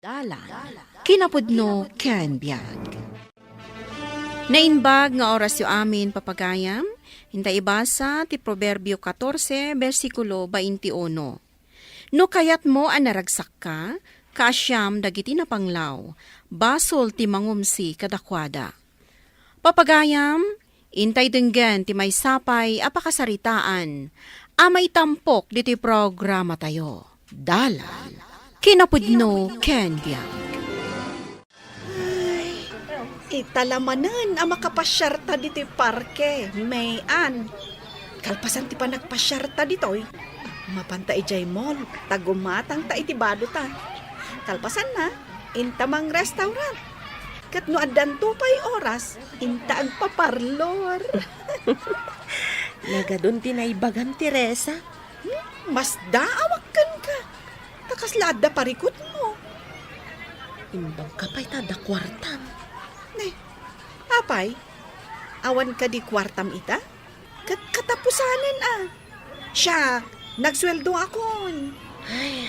Dalan, kinapudno ken biag. Nainbag nga oras yu amin papagayam, hintay ibasa ti Proverbio 14, versikulo 21. No kayat mo an naragsak ka, kaasyam dagiti napanglaw, basol ti mangumsi kadakwada. Papagayam, intay denggen ti may sapay apakasaritaan, amay tampok diti programa tayo. Dalan, kinapudno ken biag. Italamanan ang makapasyarta dito parke, mayan. Kalpasan ti pa nagpasyarta ditoy. Mapanta ijay mall, tagumatang ta itibado ta. Kalpasan na, intamang restaurant. Kat no adan pay oras, inta ang paparlor. Nagadun tinaibagan, Teresa. Mas daawakan ka. Takas laada parikot mo. Imbang kapay tada kwartam. Apay, awan ka di kwartam ita? Katapusanan Siya, nagsweldo akon. Ay,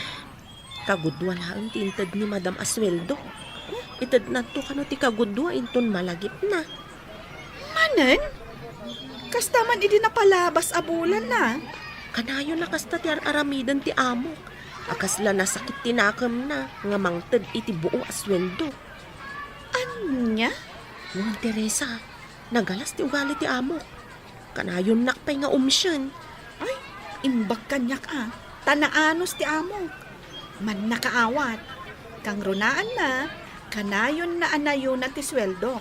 kagudwa lang tintad ni Madam Asweldo. Itad na to kano ti kagudwa inton malagip na. Manen? Kastaman idi napalabas abulan na. Kanayon na kasta ti aramidan ti amok. Akasla nasakit tinakam na nga mangted iti buo asweldo. Anya? Nung Teresa, nagalas ti ugali ti amok. Kanayon nakpay nga umisyon. Ay, imbag kanyak Tanaanos ti amok. Man nakaawat. Kang runaan na, kanayon na anayon na ti sweldo.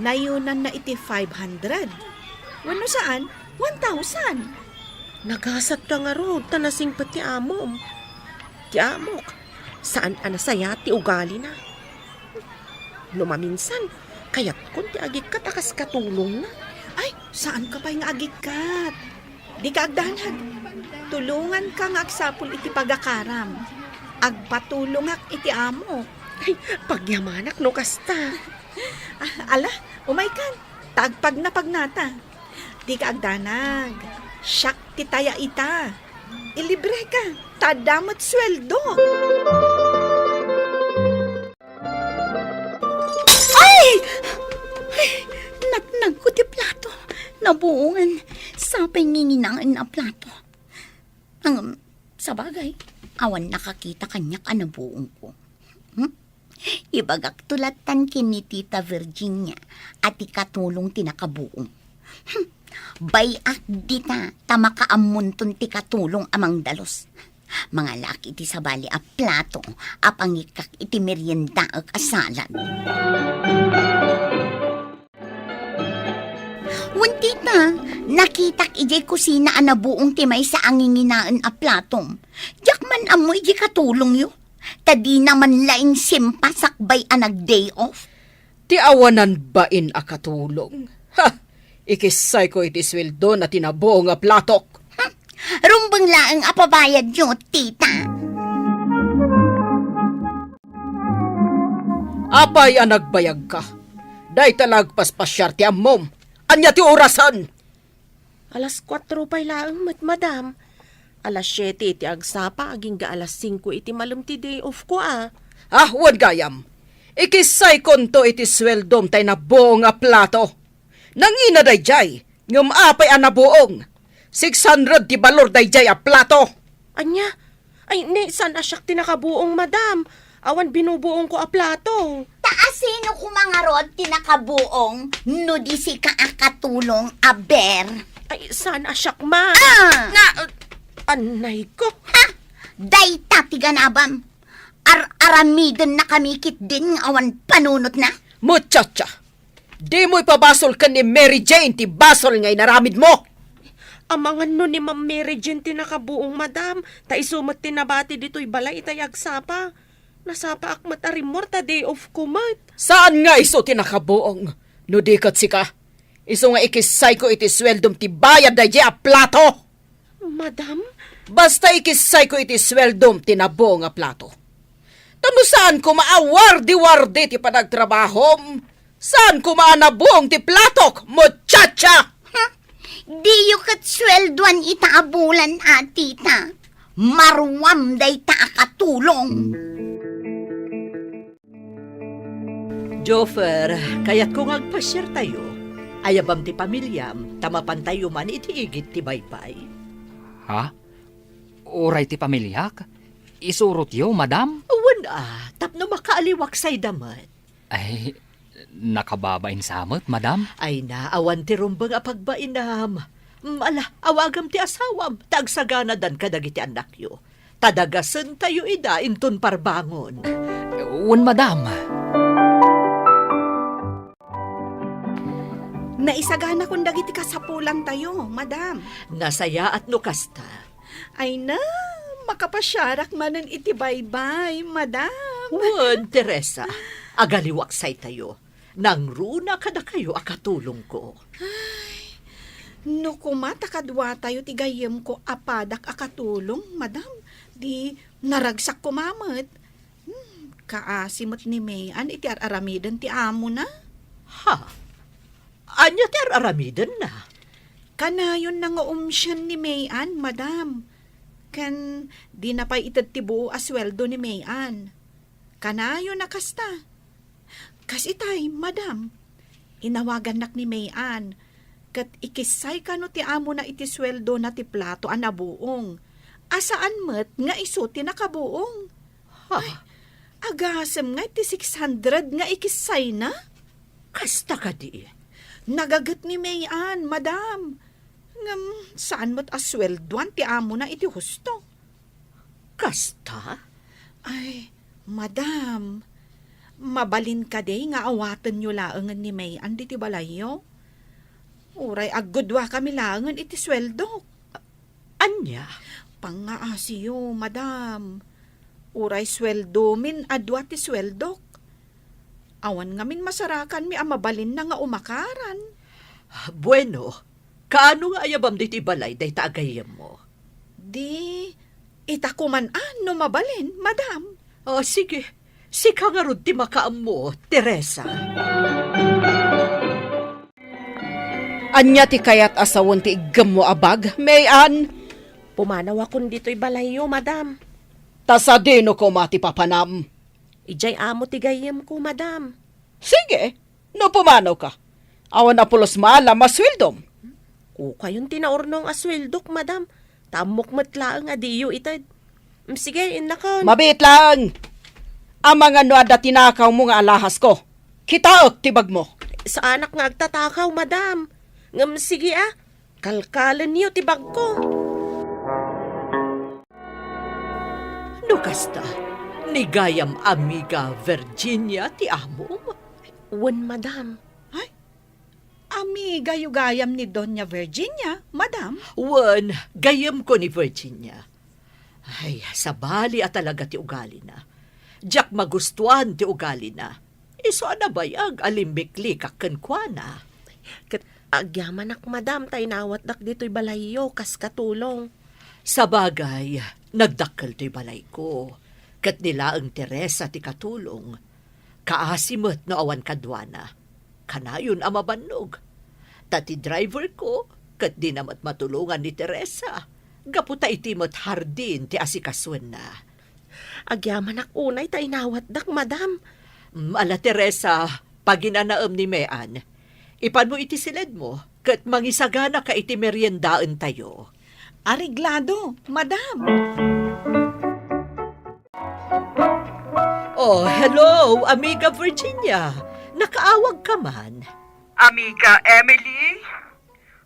Nayunan na iti 500. Wano saan? 1,000. Nagasat ka nga ro, tanasing pati amom. Ti amok, saan anasaya ti ugali na? Lumaminsan, kaya't kung ti agik takas katulong na. Ay, saan ka pa'y nga agikat? Di ka agdanag. Tulungan ka nga agsapul iti pagakaram. Agpatulong ak iti amo. Ay, pagyamanak no kasta. Ala, umay kan. Tagpag na pagnata. Di ka agdanag. Siyak ti taya ita. Ilibre ka. Tadamat sweldo. Nagnag ko ti plato. Nabuungan. Sapay nginginangan na plato. Ang sa bagay, awan nakakita kanyak nabuong ko. Ibagak tulatan kini Tita Virginia at ikatulong tinakabuong. Bayak dita tamakaamunton ti katulong amang dalos. Mga laki ti sabali a plato apangikak iti merienda ag asalan. Tita, nakitak ijay kusina anabuong timay sa anginginaan a platong. Diyak man amoy ijay katulong yo. Tadi naman laing simpasakbay anag day off. Ti awanan bain a katulong. Ha! Ikisay ko iti sweldo na tinabuo nga platok. Rumbang laang apabayad nyo, tita. Apay ang nagbayag ka. Day talagpas pasyar ti amom. Anya ti orasan. Alas 4 pa'y laang madam. Alas 7 iti agsapa, aging ga alas 5 iti malum ti day off ko Wan gayam. Ikisay konto iti sweldom tay nabuo nga plato. Nangina dayjay, ngum apay ang nabuong. 600 ti balor dayjay a plato. Anya? Ay, saan asyak tinakabuong madam? Awan binubuong ko a plato. Taasino kumangarod tinakabuong no di si kaakatulong aber. Ay, saan asyak ma? Anay ko. Ha! Day tatiganabam. Aramidan na kamikit din awan panunot na. Muchacha, di mo'y pabasol ka ni Mary Jane ti basol ngay naramid mo. Amangan no ni Ma'am Mary Jane tinakabuong madam. Ta isumat tinabati dito'y balay itay agsapa. Nasapa akmat arimor ta day off kumat. Saan nga iso tinakabuong? No di kat sika. Iso nga ikisay ko iti sweldom ti bayad da a plato. Madam? Basta ikisay ko iti sweldom ti nabuo nga plato. Tano saan ko maawardi-wardi ti panagtrabahom? Saan ko maanabuong ti platok, muchacha? Di yu kat sweldoan itaabulan tita. Marwam day ta akatulong. Joffer, kaya't kung agpasyar tayo, ayabam ti pamilyam, tamapan tayo man itiigit ti baypay. Ha? Oray ti pamilyak? Isurot yo, madam? Uwan tapno makaaliwak say damat. Ay, nakababain samot, madam? Ay na, awan ti rumbang apagbainam. Ala, awagam ti asawam, tagsagana dan kadagiti anak yo. Tadagasan tayo ida, inton parbangon. Un, madam. Naisagana kung dagiti kasapulan tayo, madam. Nasaya at nukasta. Ay na, makapasyarak manan iti baybay, madam. Wan, Teresa, agaliwaksay tayo. Nang runa kada kayo akatulong ko. No kumata kadwa tayo tigayem ko apadak akatulong, madam. Di naragsak ko mamat. Kaasimot ni Mayan iti aramidan ti amo na. Ha? Anya ti aramidan na? Kanayon na nga umsyan ni Mayan, madam. Kan di na pa'y itad ti buo asweldo ni Mayan. Kanayon na kasta. Kasi tay, madam, inawagan nak ni Mayan. Kat ikisay ka no ti amo na iti sweldo na ti plato anabuong. Asaan met nga iso ti nakabuong. Ay, agasem nga iti 600 nga ikisay na. Kasta ka di. Nagagat ni Mayan, madam. Ngam, saan mo't asweldoan ti amo na iti husto? Kasta? Ay, madam, mabalin ka day nga awatan nyo laangan ni Mayan di ti balayo. Uray agudwa kami laangan iti sweldo. Anya? Pangaasiyo, madam. Uray sweldo min adwa ti sweldok. Awan nga min masarakan mi amabalin na nga umakaran. Bueno, kaano nga ayabam di ti balay day taagayam mo? Di, itakuman no mabalin, madam. Oh, sige. Sika nga rod ti makaam mo, Teresa. Anya ti kayat asawon ti igam mo abag, Mayan? Pumanaw akong dito'y balayo, madam. Tasadino ko mati papanam. Ijay amo ti gayem ko, madam. Sige, no pumanaw ka. Awan na pulos maala maswildom. O kayon tinaurnong aswildok, madam. Tamok matlaang adiyo itad. Sige, inakon. Mabit lang. Ang mga nuada tinakaw mo nga alahas ko. Kitaot tibag mo. Sa anak nga agtatakaw, madam. Ngam sige kalkalan niyo tibag ko. Nukasta, nigayam amiga Virginia ti amom. Wan, madam. Ay, amiga yu gayam ni Doña Virginia, madam. Wan, gayam ko ni Virginia. Ay, sabali at talaga ti ugali na. Diyak magustuhan ti ugali na. Iso na bayag alimbikli kakenkwana. Kat agyaman ak, madam, tay nawat dak dito'y balayo, kas katulong. Sa bagay, nagdakkel to'y balay ko. Kat nila ang Teresa ti katulong. Kaasimot no awan kadwana. Kanayon amabannog. Tati driver ko, kat di namat matulungan ni Teresa. Gaputa itimot hardin ti asikaswen na. Agyaman ak unay tay nawat dak, madam. Ala Teresa, paginanaam ni Mayan. Ipan mo iti silid mo, kat mangisagana ka iti meriendaan tayo. Ariglado, madam. Oh, hello, amiga Virginia. Nakaawag ka man. Amiga Emily,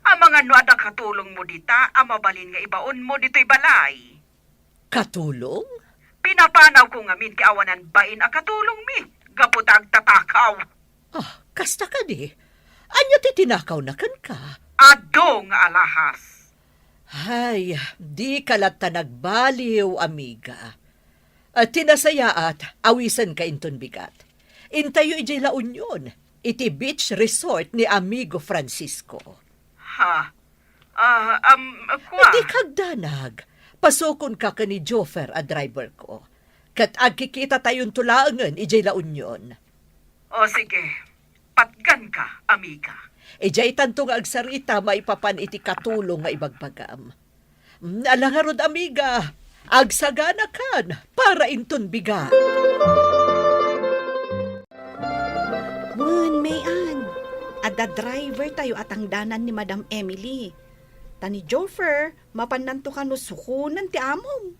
ang mga nuada katulong mo dita, ang mabalin nga ibaon mo dito'y balay. Katulong? Pinapanaw ko nga min kiawanan bain a katulong mi, gaputag tatakaw. Ah, kasta ka di. Anya ti tinakaw na kan ka? Ado nga alahas. Ay, di kalat ta nagbaliw, amiga. At tinasayaat, awisan ka inton bigat. Intayo ijay La Union, iti beach resort ni amigo Francisco. Ha? Kwa? Di kagdanag. Pasukon ka ni Joffer a driver ko. Kat agkikita tayon tulaangan ijay La Union. O sige, patgan ka, amiga. Ijay tanto nga agsarita maipapan iti katulong nga ibagbagam. Alangarod, amiga. Agsagana kan para inton bigat. nagda-driver tayo at ang danan ni Madam Emily. Tani Joffer, mapananto ka no sukunan ti amom.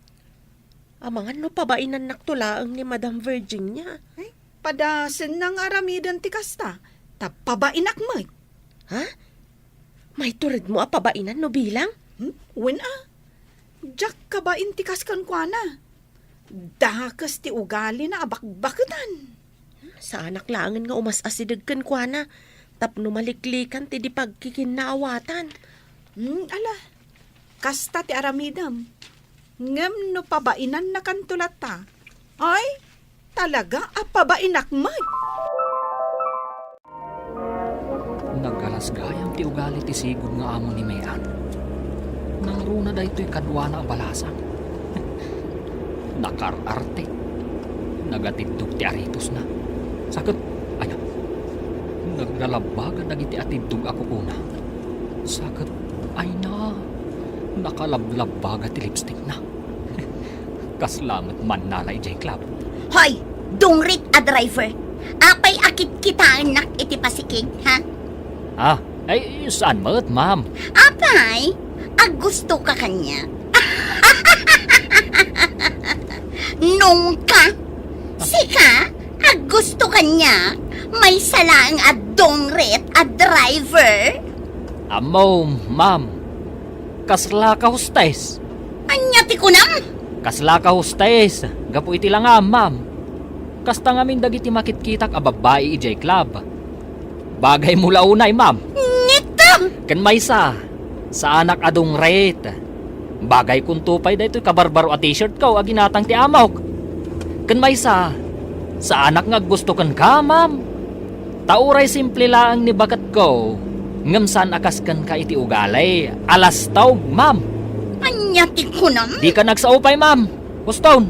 Amangan no pabainan naktulaang ni Madam Virginia. Ay, padasin ng aramidan ti kasta. Tapabainak mo. Ha? May turid mo pabainan no bilang? Wen Jack ka ba intikas kan kwa na? Dakas ti ugali na abakbakutan. Sa anak langan nga umas-asidag kan kwa na. Tapno maliklikan ti di pagkikinaawatan. Ala, kasta ti aramidam. Ngem no pabainan na kantulata. Ay, talaga apabainak mag. Naggalasgayam ti ugali ti sigod nga amo ni Mayan. Nang runa da ito'y kadwa na abalasan. Nakararte. Nagatidtog ti aritos na. Sakit, ayan. Naglalabagan nagiti atidtog ako una. Sakit, ay na. Nakalablabaga ti lipstick na. Kaslamat man nalay jay club. Hoy, dungrit a driver. Apay akit kitaan nak iti pasikig, ha? Ah, ay saan mo't, ma'am? Apay, gusto ka kanya. Nung ka, sika, gusto kanya, may salang a dungrit a driver. Amo, ma'am. Kasla ka hostes. Anya ti kunam? Kasla ka hostes. Gapu iti lang ma'am. Kasta ngamin dagiti makitkitak a babae ijay club. Bagay mula unay, ma'am. Ngito! Ken maysa, sa anak adong rate. Bagay kung tupay da ito'y kabarbaro a t-shirt ko, aginatang ti amok. Ken maysa, sa anak nga gusto kan ka, ma'am. Tauray simple lang ni bakat ko. Ngam saan akas kan ka iti ugalay. Alas tawg, ma'am. Anya ti kunam? Di ka nagsaupay, ma'am. Guston.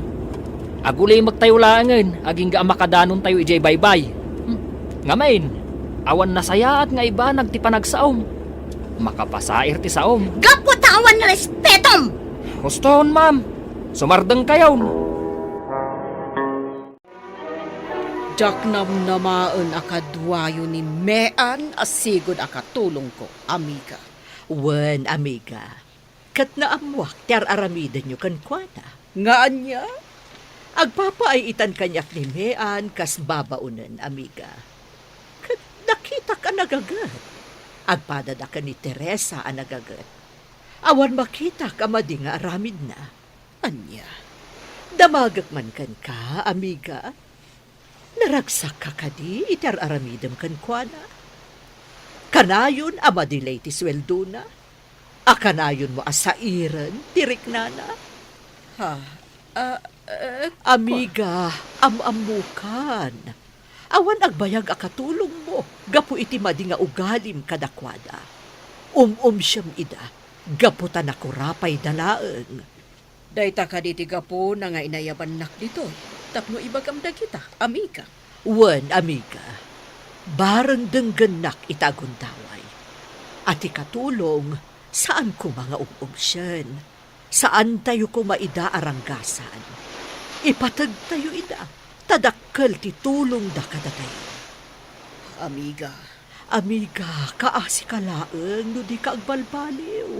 Agulay magtayo langan. Aging ga makadanon tayo ijay baybay. Ngamain, awan na saya at nga iba nagtipa nagsaom. Makapasair ti saom. Gaputawan respetom! Guston, ma'am. Sumardeng kayo. Jak namnamaan akadwayo ni Mean asigod akatulong ko, amiga. Wen, amiga. Kat naamwak, tiar aramidan nyo kan kwana. Nga anya? Agpapaitan kanyak ni Mean kas babaunan, amiga. Kat nakita ka nagagat. Agpadada ka ni Teresa ang nagagat. Awan makita ka madi nga aramid na. Anya, damagak man kan ka, amiga. Naragsak ka kadi, itar aramidam kan kwana. Kanayon amadilay ti sweldo na. Akanayon mo asairan, tirik nana. Amiga, amamukan. Awan agbayag akatulong mo, gapu iti madi nga ugalim kadakwada. Siyam ida, gaputan ako rapay dalaeng. Dayta ka ditiga po na nga inayaban nak dito. Tapno ibagamda kita, amiga. Wen, amiga, barang denggenak itaguntaway. At ikatulong, saan ko mga umumsyan? Saan tayo ko maida aranggasan? Ipatag tayo ida, tadakkel ti tulong da kadatayo. Amiga. Amiga, kaasi ka laeng no di ka agbalbaliw.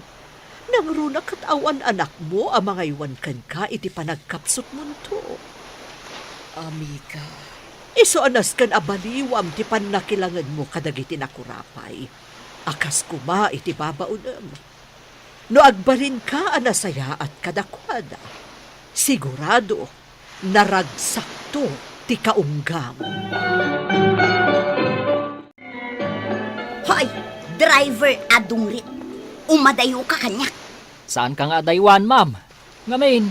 Nang runa katawan anak mo, ang mga iwan kan ka iti panagkapsot mo to. Amiga. Iso anas kan abaliwam ti panakilangan mo kadagiti nakurapay. Akas kuma iti babaunam. No agbalin ka anasaya at kadakwada. Sigurado, naragsakto ti kaunggam. Hoy, driver adungrit. Umadayo ka kanya. Saan ka nga daywan, ma'am? Ngamin,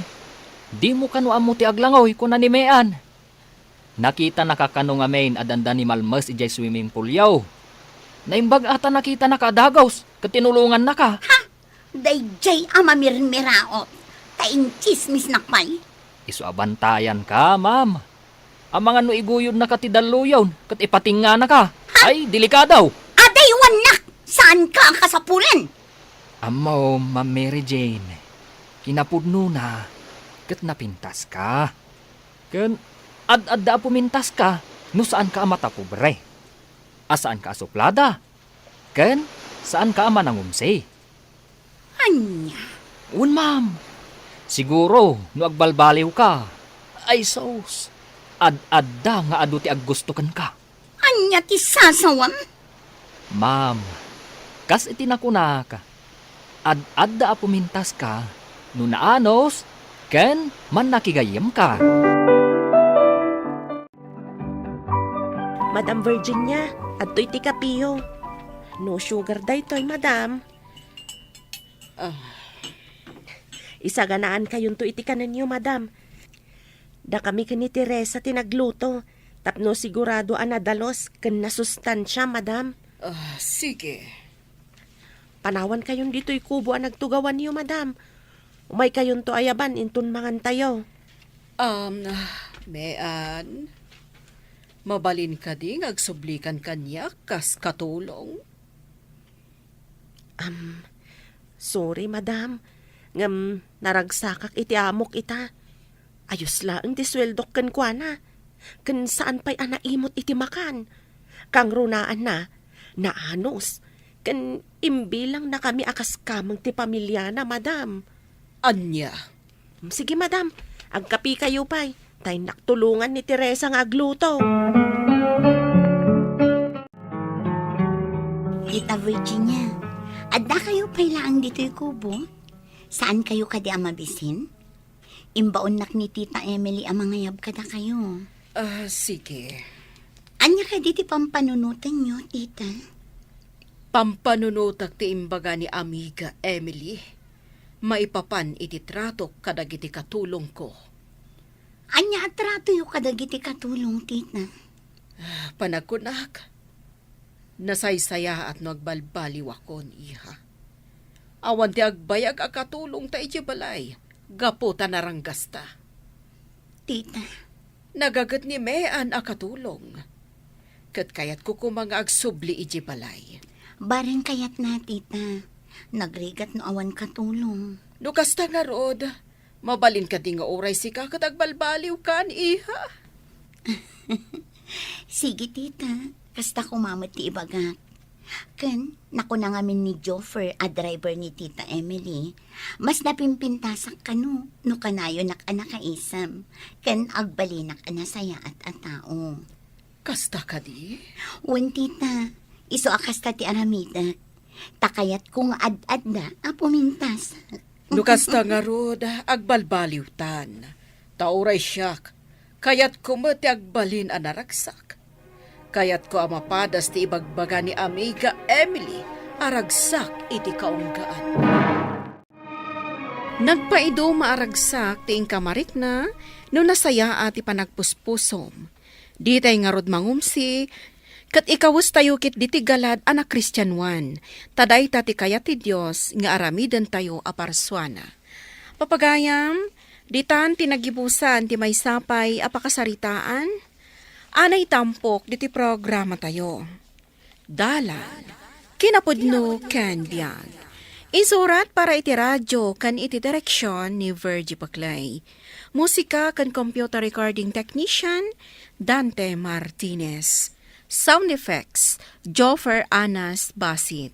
di mo kanuam mo ti aglangoy kung nanimean. Nakita nakakano nga main adanda ni Malmas ijay swimming pool yaw. Naimbag ata nakita nakadagaws, katinulungan na ka. Dayjay amamirmiraot. Taing chismis nakpay. Isu abantayan ka, ma'am. Ang mga no iguyod na katidaluyaw, kat ipatinga na ka. Ay, delikadaw. Adaywan nak! Saan ka ang kasapulan? Amo, Ma'am Mary Jane. Kinapudno na, kat napintas ka. Kan, ad-adda pumintas ka, no saan ka amata pobre. Asaan ka asuplada? Ken, saan ka ama nangumsi? Anya, Un, ma'am. Siguro, no agbalbaliw ka. Ay, sos. Ad-adda nga adu ti aggustukan ka. anya ti sasawam. Ma'am, kas itinakuna ka. Ad-adda a pumintas ka. No naanos, ken man nakigayem ka. Madam Virginia, adto'y ti kapiyo. No sugar daytoy, madam. Isaganaan kayon to itikanan niyo, madam. Da kami kani Teresa tinagluto. Tapno sigurado anadalos ken nasustansya, madam. Sige. Panawan kayon dito'y kubo ang nagtugawan niyo, madam. Umay kayon to ayaban intun mangan tayo. Mean, mabalin ka ding agsublikan kanya kas katulong. Sorry, madam. Ngam naragsakak iti amok ita. Ayos lang ti sweldok ken kuana. Ken saan pa'y anaimot iti makan. Kang runaan na, naanos. Ken imbilang na kami akas kamang ti pamilya na, madam. Anya. Sige, madam. Agkapi kayo pa'y. Tay naktulungan ni Teresa nga agluto. Tita Virginia, adda kayo pailaang dito'y kubo? Saan kayo kadi amabisin? Imbaon nak ni Tita Emily ang mangayab kada kayo. Sige. Anya kadi ti pampanunutan nyo, tita? Pampanunutak ti imbaga ni amiga Emily. Maipapan iti trato kadag iti katulong ko. Anya atrato yung kadagiti katulong, tita? Panagkunak. Nasaysaya at nagbalbaliw akon, iha. Awan ti agbayag a katulong ta iti balay. Gapo ta naranggasta. Tita, Nagagat ni Mean a katulong. Kat kayat ko kumanga agsubli iti balay. bareng kayat na, tita. Nagrigat no awan katulong. Nukas ta nga rod. Mabalin ka di nga oray si ka kat agbalbaliw kan, iha. Sige, tita. Kasta kumamot ti ibagat. Ken, naku na ngamin ni Joffer, a driver ni Tita Emily. Mas napimpintasak ka no kanayo nak anak kaisam. Ken, agbalinak anasaya at atao. Kasta ka di? Wen, tita, iso akasta ti aramida. Takayat kong ad-ad na, apumintas. Nukas ta nga rod, agbalbaliw tan. Tauray siyak. Kayat kumati agbalin a naraksak. Kayat ko amapadas ti ibagbaga ni amiga Emily, aragsak iti kaunggaan. Nagpaido maaragsak ti ingkamarik na, no nasaya ati panagpuspusom. Di tay nga rod mangumsi, kat ikawus tayo kit diti galad anak Kristyanwan, taday tati kaya ti Diyos nga aramidan tayo aparswana. Papagayam, ditan tinagibusan ti may sapay apakasaritaan, anay tampok diti programa tayo. Dalan, kinapudno ken biyag. Isurat para iti radyo kan iti direksyon ni Virgie Paclay. Musika kan computer recording technician Dante Martinez. Sound effects Joffer Anas Basit.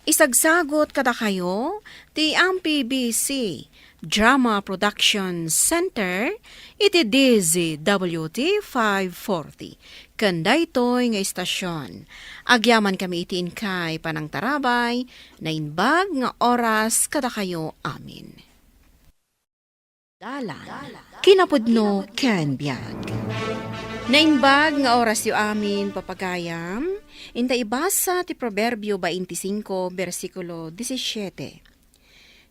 Isagsagot kada kayo ti MPBC Drama Production Center iti DZWT 540. Kanda ito'y nga istasyon. Agyaman kami itiin kay Panang Tarabay na inbag nga oras kada kayo amin. Dalan, kinapudno ken biyag. Nainbag nga oras yu amin papagayam, inta ibasa ti Proverbio 25, versikulo 17.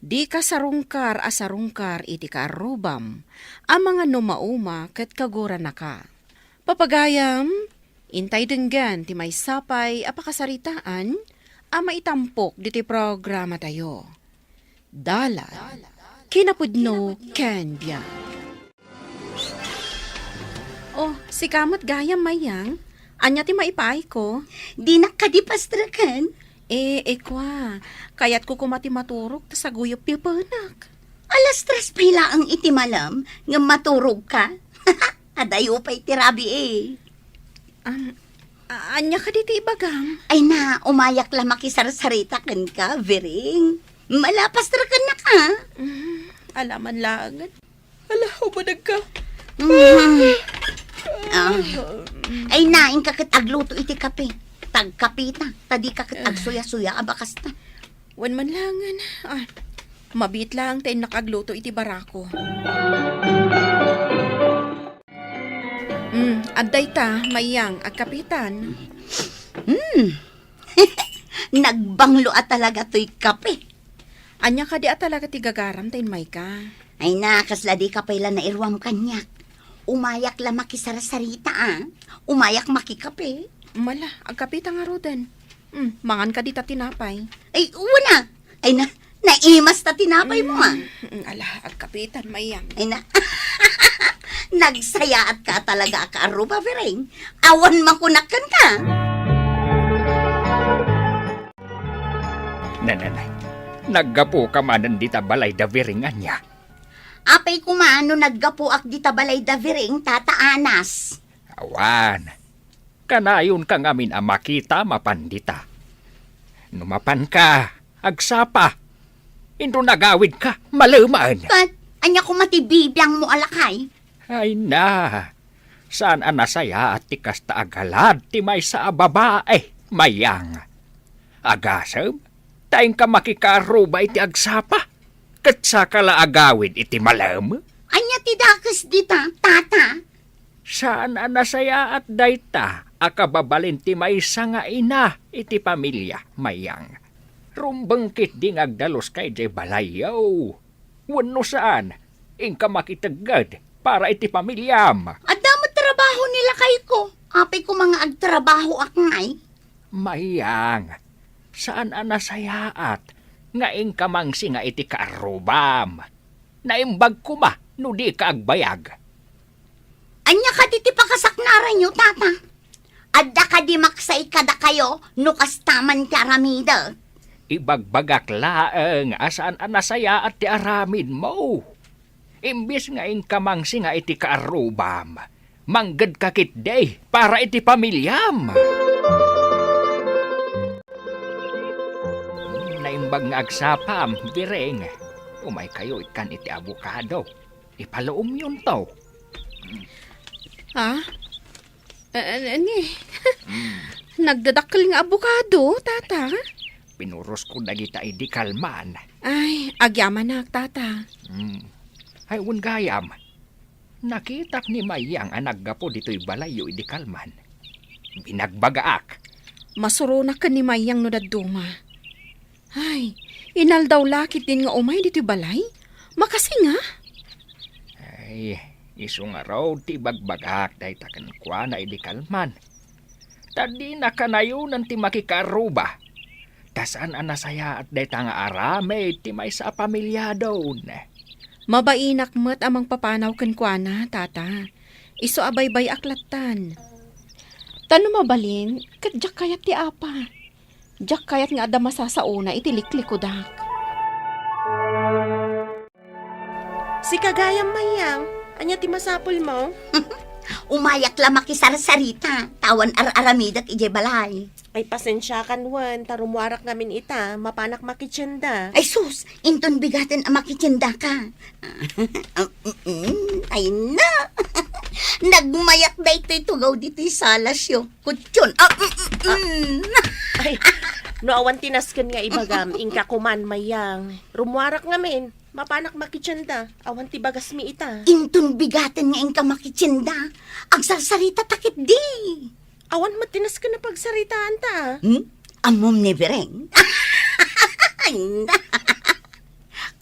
Di ka sarungkar asarungkar iti kaarubam, ang mga numauma ket kagura na ka. Papagayam, intay denggan ti may sapay apakasaritaan, ang maitampok diti programa tayo. Dalan, kinapudno ken biyag. Oh, si kamot gayam mayang, anya ti maipay ko. Di nakadipastrakan. Kwa, kayat ko kumati maturog ta sa guyop pipanak. Alas tres pila ang itimalam nga maturog ka. Adayo pa'y tirabi Anya ka dito ibagam? Ay na, umayak lang makisarsarita kan ka, Vering. Malapas ra ka na ka. Alaman lang. Ala, ubadag ka. Ay na, kakit agluto iti kape. Tagkape ta, tadi kakit agsuya-suya abakas ta. Wan man langan. Mabit lang tayo nakagluto iti barako. Adday ta, mayang, agkapitan. Nagbanglo at talaga to'y kape. Anya ka di at talaga tigagaram tayo may ka. Ay na, kasla di kapay lang na irwam kanyak. Umayak lang makisarasarita Umayak makikape. Mala, agkapitan nga rodan. Mangan ka di ta tinapay. Ay, una. Ay na, naimas ta tinapay mo Ala, agkapitan, mayang. Ay na, nagsaya at ka talaga ka, Aruba, Vering. Awan makunakan ka. Nananay, naggapo ka manan di tabalay da viringan niya. Apay kumano naggapuak di tabalay da Vering, tataanas. Awan, kanayon ka ngamin ang makita mapandita. Numapan ka, agsapa. Indo nagawid ka, malumaan. Kat, anya ko matibibiyang mo alakay. Ay na, saan anasaya at tikas ta agalad ti may sa babae, mayang. Agasam, tayong ka makikaruba iti agsapa, kat sa kalaagawid iti malam. Anya tidakas dita, tata. Saan anasaya at dayta, akababalin ti may sa nga ina iti pamilya, mayang. Rumbangkit ding agdalos kay jay balayaw. Wano saan, ingka makitagad, para iti pamilyam. At damot trabaho nila kay ko. Apay ko mga agtrabaho akngay. Mayang, saan anasayaat, nga ingkamangsi nga iti kaarubam. Naimbag ko ba, no di ka agbayag. Anya ka diti pakasaknaran nyo, tata. Adda ka di maksay kada kayo, nukastaman ti aramida. Ibagbagak laeng asaan anasaya at ti aramin mo. Imbis nga ingkamangsi nga iti kaarubam, manggad kakit day para iti pamilyam. Naimbag nga agsapam, bireng. Umay kayo ikan iti abukado. Ipaloom yun to. Nagdadakkel nga abukado, tata. Pinuros ko dagita idi kalman. Ay, agyaman na, tata. Ay gayam. Nakitak ni Mayang ang naggapo dito'y balayo idi kalman. Binagbagaak. Masuro na ka ni Mayang no daduma. Ay, inaldaw lakit din nga umay dito'y balay. Makasi nga. Ay, iso nga raw ti bagbagak dahi takan kwa na idi kalman. Tadi na kanayunan ti makikaruba. Tasan anasaya at dahi nga arame ti may sa pamilya doon. Mabainak mo't amang papanaw kan kwa na, tata. Iso abaybay aklatan. Tano mabalin, kadyak kayat ti apa. Jak kayat nga ada masasauna itiliklik ko dak. Si Kagayam Mayang, anya ti masapol mo? Umayak lang makisarsarita. Tawan ar-aramidat ije balay. Ay pasensya kan wan, tarumwarak ngamin ita, mapanak makitsenda. Ay sus, inton bigatin ang makitsinda ka. Ay na. Nagmayak da ito'y tugaw dito'y salasyo. Kutsyon. Ay, no awan tinasken nga ibagam, ingka kuman Mayang. Rumwarak ngamin, mapanak makitsenda, awan ti bagas mi ita. Inton bigatin nga ingka makitsinda. Ang sarsarita takit di. Awan matinas ka na pagsaritaan ta. Amom ni Bereng.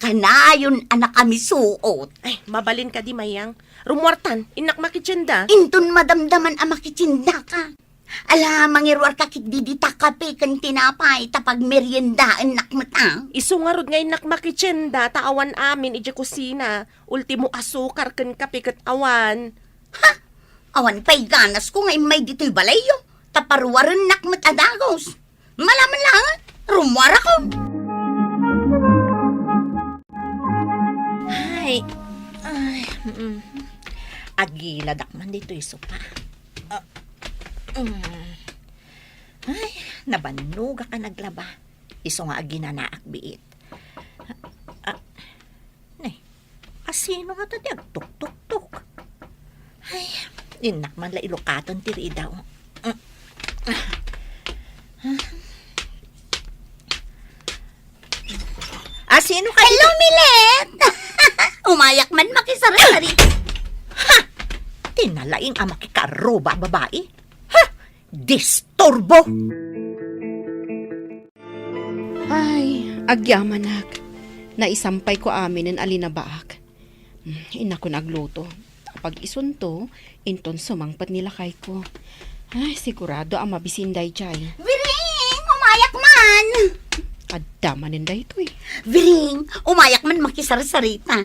Kanayon anak kami suot. Ay, mabalin ka di Mayang. Rumwartan, inak makitsenda. Inton madamdaman ang makitsinda ka. Ala, mangirwar ka kikdidita kape kan tinapay tapag meriendaan nakmata. Isungarod nga inak makitsenda, taawan amin ije kusina. Ultimo asukar kan kape kat awan. Awan pa'y ganas ko ngay may dito'y balayo. Taparwaran nakmat adagos. Malaman lang, rumwara ko. Ay, agiladak man dito yung sopa. nabanuga ka naglaba. Iso nga ginanaak biit. Nay, asino nga tadi tuk-tuk-tuk. Ay, inak man la ilukaton tiri daw. Asino ka? Hello, Milet! Umayak man makisari-sari. Tinalaing ang makikaroba babae. Ha! Disturbo! Ay, agyamanak. Naisampay ko amin ng alinabaak. Ina ko nagluto. Pag isunto, inton sumangpat nila kay ko. Ay, sigurado ang mabisinday jay. Viring! Umayak man! Adamanin da ito eh. Viring! Umayak man makisari-sarita.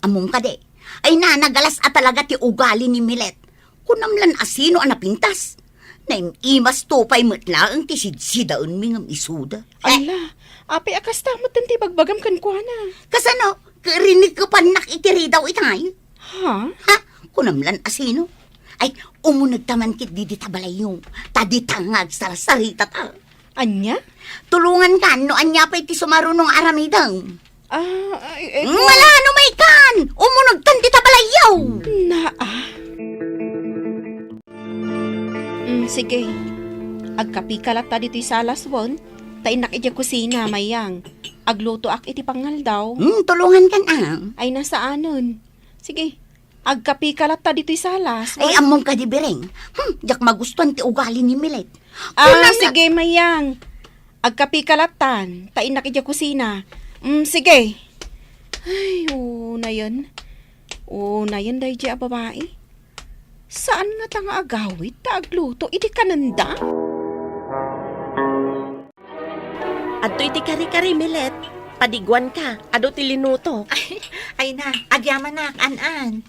Among ka de. Ay nanagalas at talaga ti ugali ni Milet. Kunamlan asino ang napintas. Naim imas tupay matla ang tisidsidaon mi ngam isuda. Ala, api akas tamot ng tibagbagam kan ko na. Kasano, karinig ko pa nakitiri daw itay. Ha? Ha? Kunamlan asino? Ay, umunag taman kit di tabalayo. Tadi tangag sarasarita ta. Anya? Tulungan kan no anya pa iti sumarunong aramidang. Ay, Wala no may kan! Umunag tan di tabalayo. Sige. Agkapikalat ta dito'y salas won. Tainak iti kusina, mayang. Agluto ak iti pangal daw. Tulungan kan ang. Ay nasa anon. Sige. Agkapikalat ta dito'y salas. Ay, among ka di Bereng. Jak magustuhan ti ugali ni Milet. Sige, mayang. Agkapikalatan. Tainak iti kusina. Sige. Ay, na yun. Na yun, dahi di babae. Saan nga tanga agawit ta agluto? Iti kananda? Adto iti kari-kari, Milet. Padiguan ka. Ado ti linuto. Ay na, agyaman na, an-an.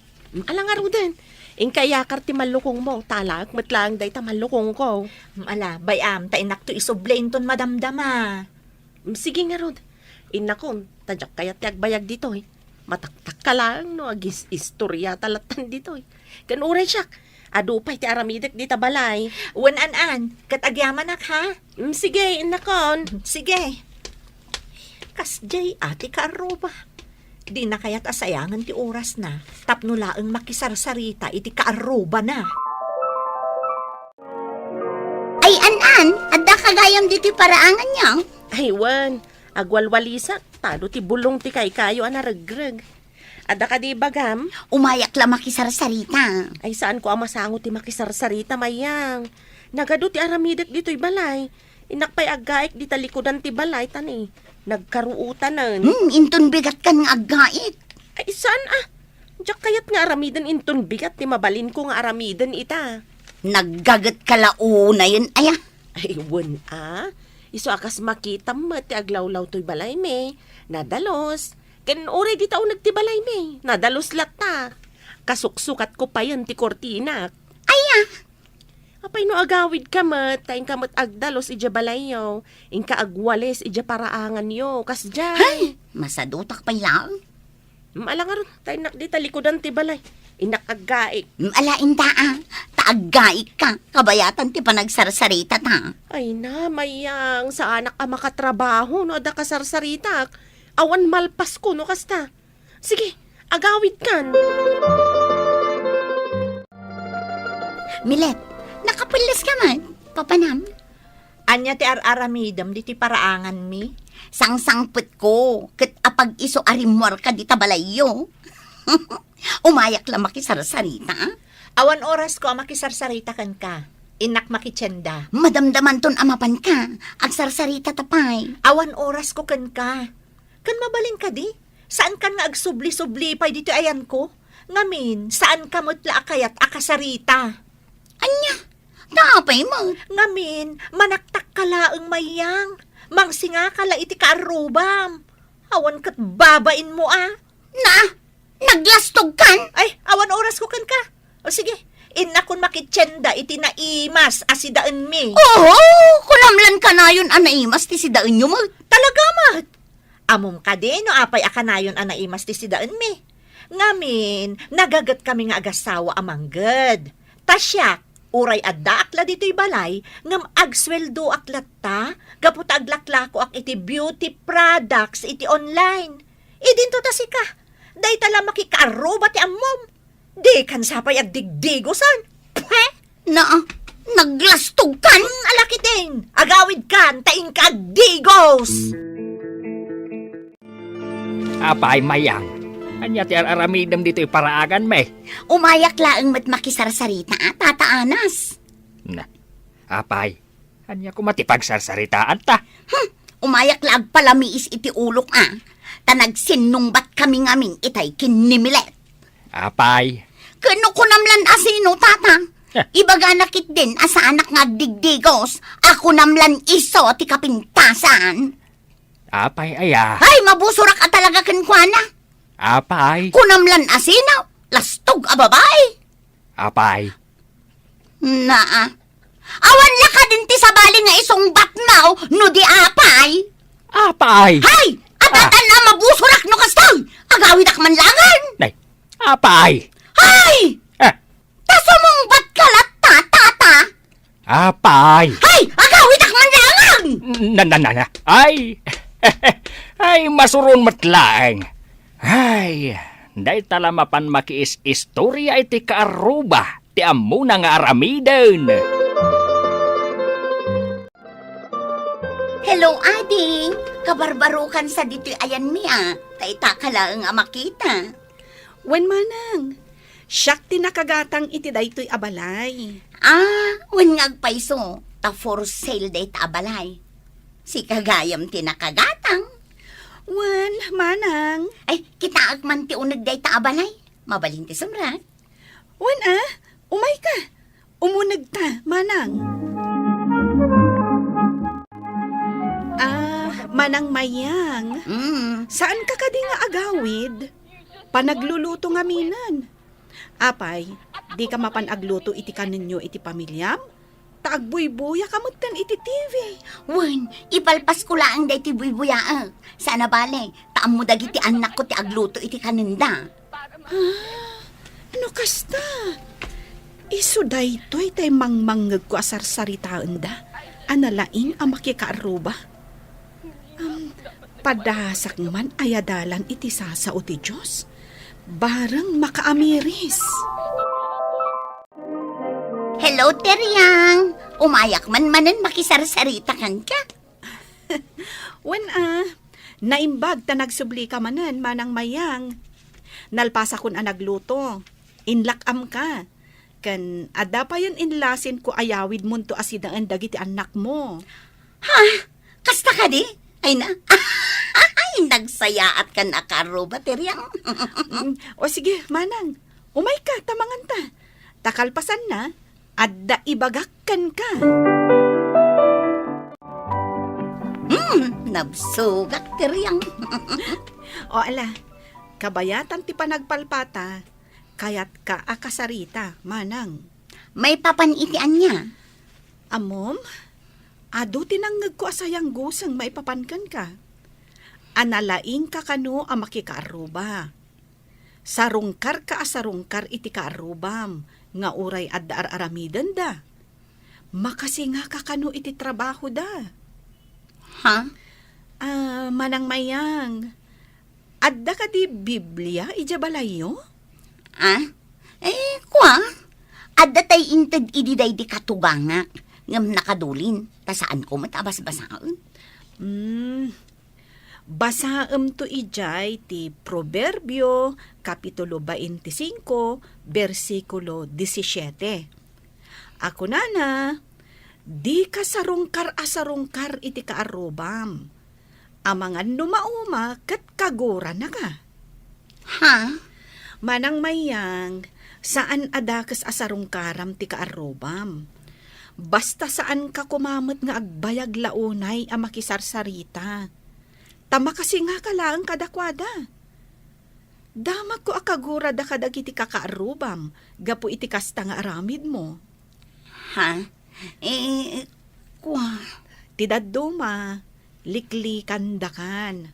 Alang nga din. Inkayakar ti malukong mo. Talak, matlang day ta malukong ko. Ala, bayam, tainak to isublain ton madamdama. Sige nga rod. Inakon, tadyak kaya ti agbayag dito eh. Mataktak ka lang, no? Agis istorya talatan dito eh. Kanuray siya. Ado pa ti aramidek di tabalay. Wan an-an, kat agyaman nak ha? Sige, inakon. Sige. Kasjay ati kaaroba. Di na kaya't asayangan ti oras na. Tapno laeng makisarsarita iti kaaroba na. Ay, an-an, adda kagayam diti paraangan niya. Ay, wan. Agwalwalisak. Tado ti bulong ti kayo anaragreg. Ada ka di bagam? Umayak la makisarsarita. Ay, saan ko ang masango ti makisarsarita, mayang. Nagado ti aramidek dito'y balay. Inakpay agaik di talikodan ti balay, tani. Nagkaruutan nun. Inton bigat kan nga agait. Ay, saan Diyak kayat nga aramidan inton bigat ti mabalin ko nga aramidan ita. Naggagat kalauna yun, aya. Ay, wan Iso akas makita mo ti aglawlaw to'y balay me. Nadalos. Ken ore di tao nagtibalay me. Nadalos lata. Kasuksukat ko pa yan ti kortina. Aya. Apay no agawid ka mat. Taing ka mat agdalos ija balay yo. Inka agwales ija paraangan yo. Kasjay. Ay, masadutak pa lang. Maalang aron. Taing nakdi talikodan ti balay. Inakagaik. Alain taaggaik ka. Kabayatan ti panagsarsarita ta. Ay na, mayang. Sa anak ka makatrabaho, no? Ada kasarsaritak. Awan malpas ko, no? Kasta. Sige, agawid kan. Milet, nakapulis ka man. Papanam. Anya ti ar-aramidam di ti paraangan mi. Sangsangput ko. Kat apag iso arimor ka di tabalayo. Umayak lang makisarsarita. Awan oras ko makisarsarita kan ka. Inak makitsenda. Madamdaman ton amapan ka. Agsarsarita tapay. Awan oras ko kan ka. Kan mabalin ka di? Saan kan nga agsubli-subli pa dito ayan ko? Ngamin, saan ka mutla akayat akasarita? Anya, napay mo. Ngamin, manaktak ka laeng mayang. Mangsinga ka la iti kaarubam. Awan kat babain mo Naglastog kan? Ay, awan oras ko kan ka. O sige, inakon makitsenda iti naimas asidaan mi. Oo, kulamlan ka na yun anaimas ti sidaan nyo mo. Talaga mat. Amom ka din no apay akanayon anaimas ti sidaan mi. Ngamin, nagagat kami nga agasawa amangged. Tasyak, Uray adda akla dito'y balay, ngam agsweldo aklat ta, gapot aglaklako ak iti beauty products iti online. Idinto ta sika, day tala makikaroba ti ammom. Di kan sapay agdigdigosan. Pweh! Na, naglastog kan. Alakiting, agawid kan, taing ka agdigos. Apay mayang. Anya ti aramidam dito iparaagan me. Umayak laang mat makisarsarita at tataanas. Na, apay. Anya ko matipagsasaritaan ta. Umayak laag palamiis iti ulok Tanagsinungbat kami ngaming itay kinimilet. Apay. Kano ko namlan asino, tata? Ibaga nakit din asa anak nga digdigos. Ako namlan iso ti kapintasan. Apay aya. Ay, mabusurak at talaga kenkwana. Apay. Kunamlan asino, lastog a babay. Apay. Naa. Awan la ka din ti sabali nga isong batmaw, no di apay. Apay. Hay! Atatan na mabusurak no kastang! Agawid ak manlangan! Nay, apay. Hay! Ah, Taso mong bat kalat tata! apay. Hay! Agawid ak manlangan! Na. Ay. Ay, masuron matlaeng. Ay, day tala mapan makiis istorya iti kaaruba ti ammo na nga aramiden. Hello, Adi! Kabarbarukan sa dito'y ayan miya. Taita ka lang ang makita. Wen manang, siyak tinakagatang iti daytoy abalay. Wen ngagpaiso. Ta for sale day ta abalay. Si kagayam tinakagatang. Wen, manang. Ay, kita agman ti unag day ta abalay. Mabalin ti sumrat. Wen umay ka. Umunag ta, manang. Manang mayang. Saan ka kadi nga agawid? Panagluluto nga minan. Apay, di ka mapanagluto iti kaninyo iti pamilyam? Taagbuy-buya kamutan iti TV. Wen, ipalpas ko lang day ti buybuya. Sana bale, taam mo dagi ti anak ko ti agluto iti kaninda. Ano kasta? Iso daytoy tay mangmanggag ko asar-saritaan da. Analaing ang makikaaruba. Padasak man ayadalan iti sasao ti Diyos. Barang makaamiris. Hello, Teryang. Umayak man manen makisarsarita kan ka. Wen naimbag ta nagsubli ka manan manang mayang. Nalpasa kun nagluto. Inlakam ka. Kan ada pa yun inlasin ko ayawid mo to asidaan dagiti anak mo. Ha? Kasta ka di? Ay na. Ay, nagsaya at ka nakaroba, Teryang. O sige, manang. Umay ka, tamangan ta. Takalpasan na, adda ibagakkan ka. Nabsugat, Teryang. O ala, kabayatan ti panagpalpata, kayat ka akasarita, manang. May papanitian niya. Amom, ado tinanggag ko asayang gusang maipapankan ka. Analaing ka kano ang makikaaruba. Sarungkar ka asarungkar iti kaarubam, nga uray adda aramidan da. Makasi nga ka kano iti trabaho da. Ha? Manang mayang, adda ka di Biblia ijabalayo? Kwa? Adda tay inted ididay di katugangak. Ngam nakadulin. Ta saan ko matabas-basaan? Basaem to ijay ti Proverbio, Kapitulo 25, versikulo 17. Ako nana, di ka sarungkar iti kaarubam. Amangan numauma kat kagura na ka. Ha? Manang mayang, saan adakas asarungkaram ti kaarubam? Basta saan ka kumamot nga agbayag launay a makisarsarita. Tama kasi nga kalaang kadakwada. Damag ko akagura da kadag iti kakaarubam, gapo iti kasta nga aramid mo. Ha? Kwa? Tidaduma, liklikan dakan.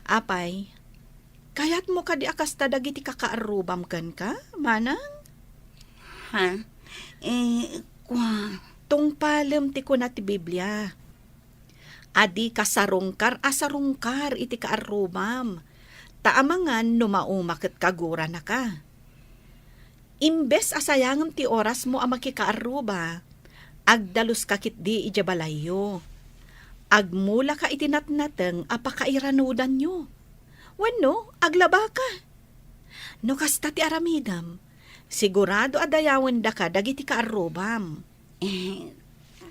Apay, kayat mo kadi akasta dagiti kakaarubam kan ka, manang? Ha? Kwa. Tungpalem ti ko na ti Biblia. Adi kasarungkar asarungkar iti kaarumam. Taamangan numaumakit kagura na ka. Imbes asayangam ti oras mo ang makikaaruba, agdalus kakit di ijabalayo. Agmula ka itinatnateng apakairanudan nyo. Wano, aglaba ka. No kasta ti aramidam, sigurado adayawan da ka dagiti kaarubam.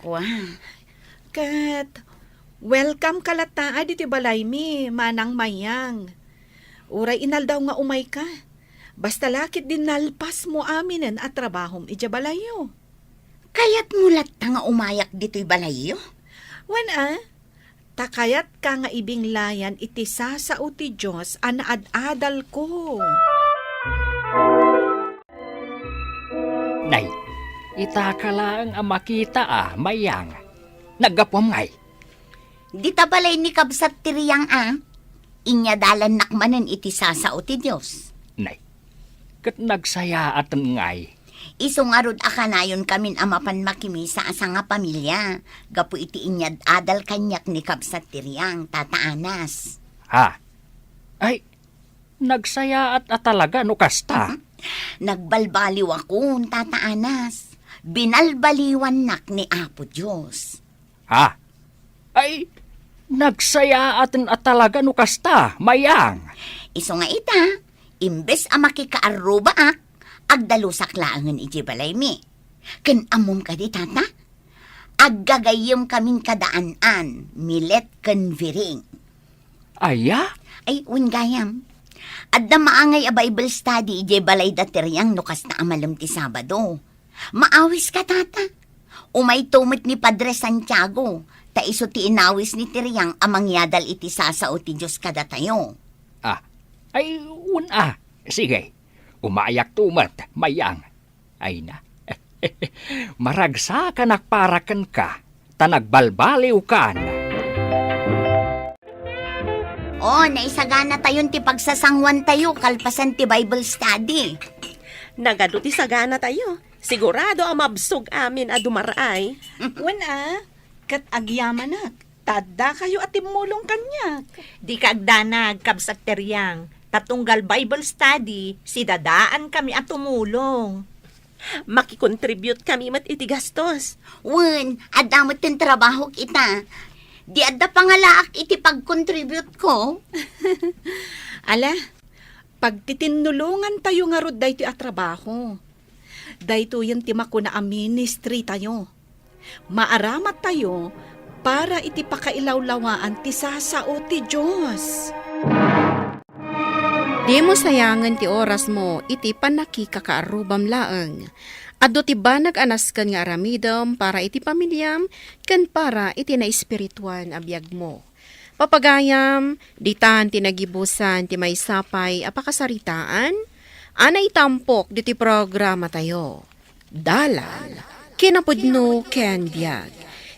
Kwa. Kat, welcome kalata iti balay mi, manang mayang. Uray inal daw nga umay ka. Basta lakit din nalpas mo aminen at trabahom ijabalayo. Kayat mulat ta nga umayak dito'y balayo? Wan takayat ka nga ibing layan iti sasao ti Diyos anaad-adal ko. Nay, itaka lang ang makita mayang. Nagapwam ngay. Di ta balay ni kabsat tiriyang Inyadalan nakmanen iti sasao ti Diyos. Nay, kat nagsaya at ngay. Isungarod akanayon kamin amapan makimisa asa nga pamilya. Gapu iti inyad adal kanyak ni kabsat tiriyang tataanas. Ha? Ay, nagsaya at talaga no kasta. Nagbalbaliw ako, tataanas. Binalbaliwan nak ni Apo Diyos. Ha? Ay, nagsaya at talaga no kasta, mayang. Iso nga ita, imbes a makikaaruba agdalusak laangan iti balay mi. Ken amom ka di tata, aggagayom kaming kadaanan, milet ken viring. Aya? Ay, gayam. Adda maangay a Bible study ije balay dateryang nukas na amalem ti Sabado. Maawis ka tata. Umay tumit ni Padre Santiago, ta iso ti inawis ni Tiryang amang yadal iti sasao ti Diyos kada tayo. Ay, sige. Umayak tumat, mayang. Ay na. Maragsa ka nakparakan ka, ta nagbalbaliw kan. Naisagana tayon ti pagsasangwan tayo, kalpasan ti Bible study. Nagado ti sagana tayo. Sigurado ang mabsog amin a dumaray. Wan kat agyamanak. Tada kayo at timulong kanyak. Di ka agdanag, kabsat teryang. Tatunggal Bible study, si dadaan kami at tumulong. Makikontribute kami mat iti gastos. Adamot tin trabaho kita. Di adda pangalaak iti pag-contribute ko. Ala, pagtitinulungan tayo nga rod dayto at trabaho. Dayto yan ti makuna a ministry tayo. Maaramat tayo para iti pakailawlawaan ti sasao ti Diyos. Di mo sayangan ti oras mo, iti panakikakaarubam laeng. Ado ti banag anas kan nga aramidom para iti pamilyam, kan para iti na espirituan abiyag mo. Papagayam, ditan tinagibusan ti may sapay apakasaritaan, anay tampok diti programa tayo. Dalan, kinapudno ken biag.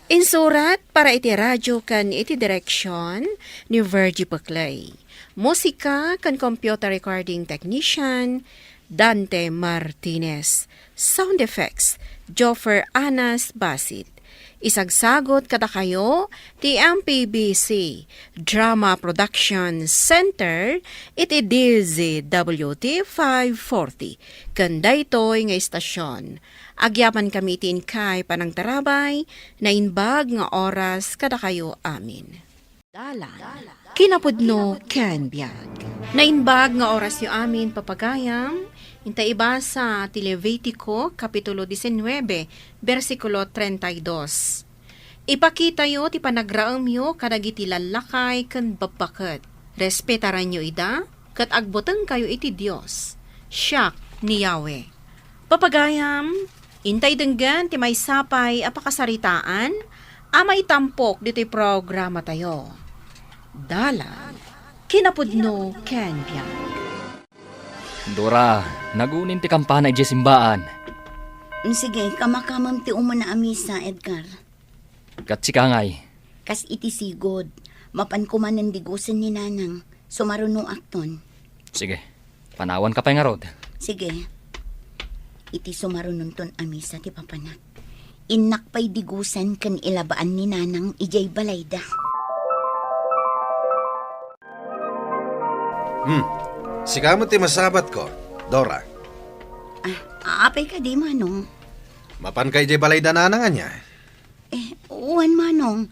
Insurat para iti radyo kan iti direksyon ni Virgie Paclay. Musika kan computer recording technician Dante Martinez. Sound effects Joffer Anas Basit. Isagsagot kada kayo ti MPBC Drama Production Center iti DZWT 540 kanda ito'y nga istasyon. Agyapan kami tin kay panang tarabay na inbag nga oras kada kayo amin. Dalan. Kinapudno ken biag. Na inbag nga oras yo amin papagayam. Inta iba sa Levitico, Kapitulo 19, versikulo 32. Ipakita yo ti panagraam yo kadagiti lalakay ken babaket. Respetaran yo ida, kat agboteng kayo iti Dios. Siya ni Yahweh. Papagayam, intay denggan ti may sapay apakasaritaan, amay tampok dito'y programa tayo. Dalan, kinapudno ken biag. Dora, nagunin ti kampana iti simbaan. Sige, kamakamam ti umuna amisa, Edgar. Kat sikangay. Kas iti sigod, mapan ko man digusin ni Nanang, sumaruno akton. Sige, panawan ka pa nga rod. Sige. iti sumarununton amisa ti papanak. Innak pa'y digusan kan ilabaan ni nanang ijay balayda. Sika mo ti masabat ko, Dora. Apay ka di manong. Mapan kay jay balay dananangan niya. Uwan manong.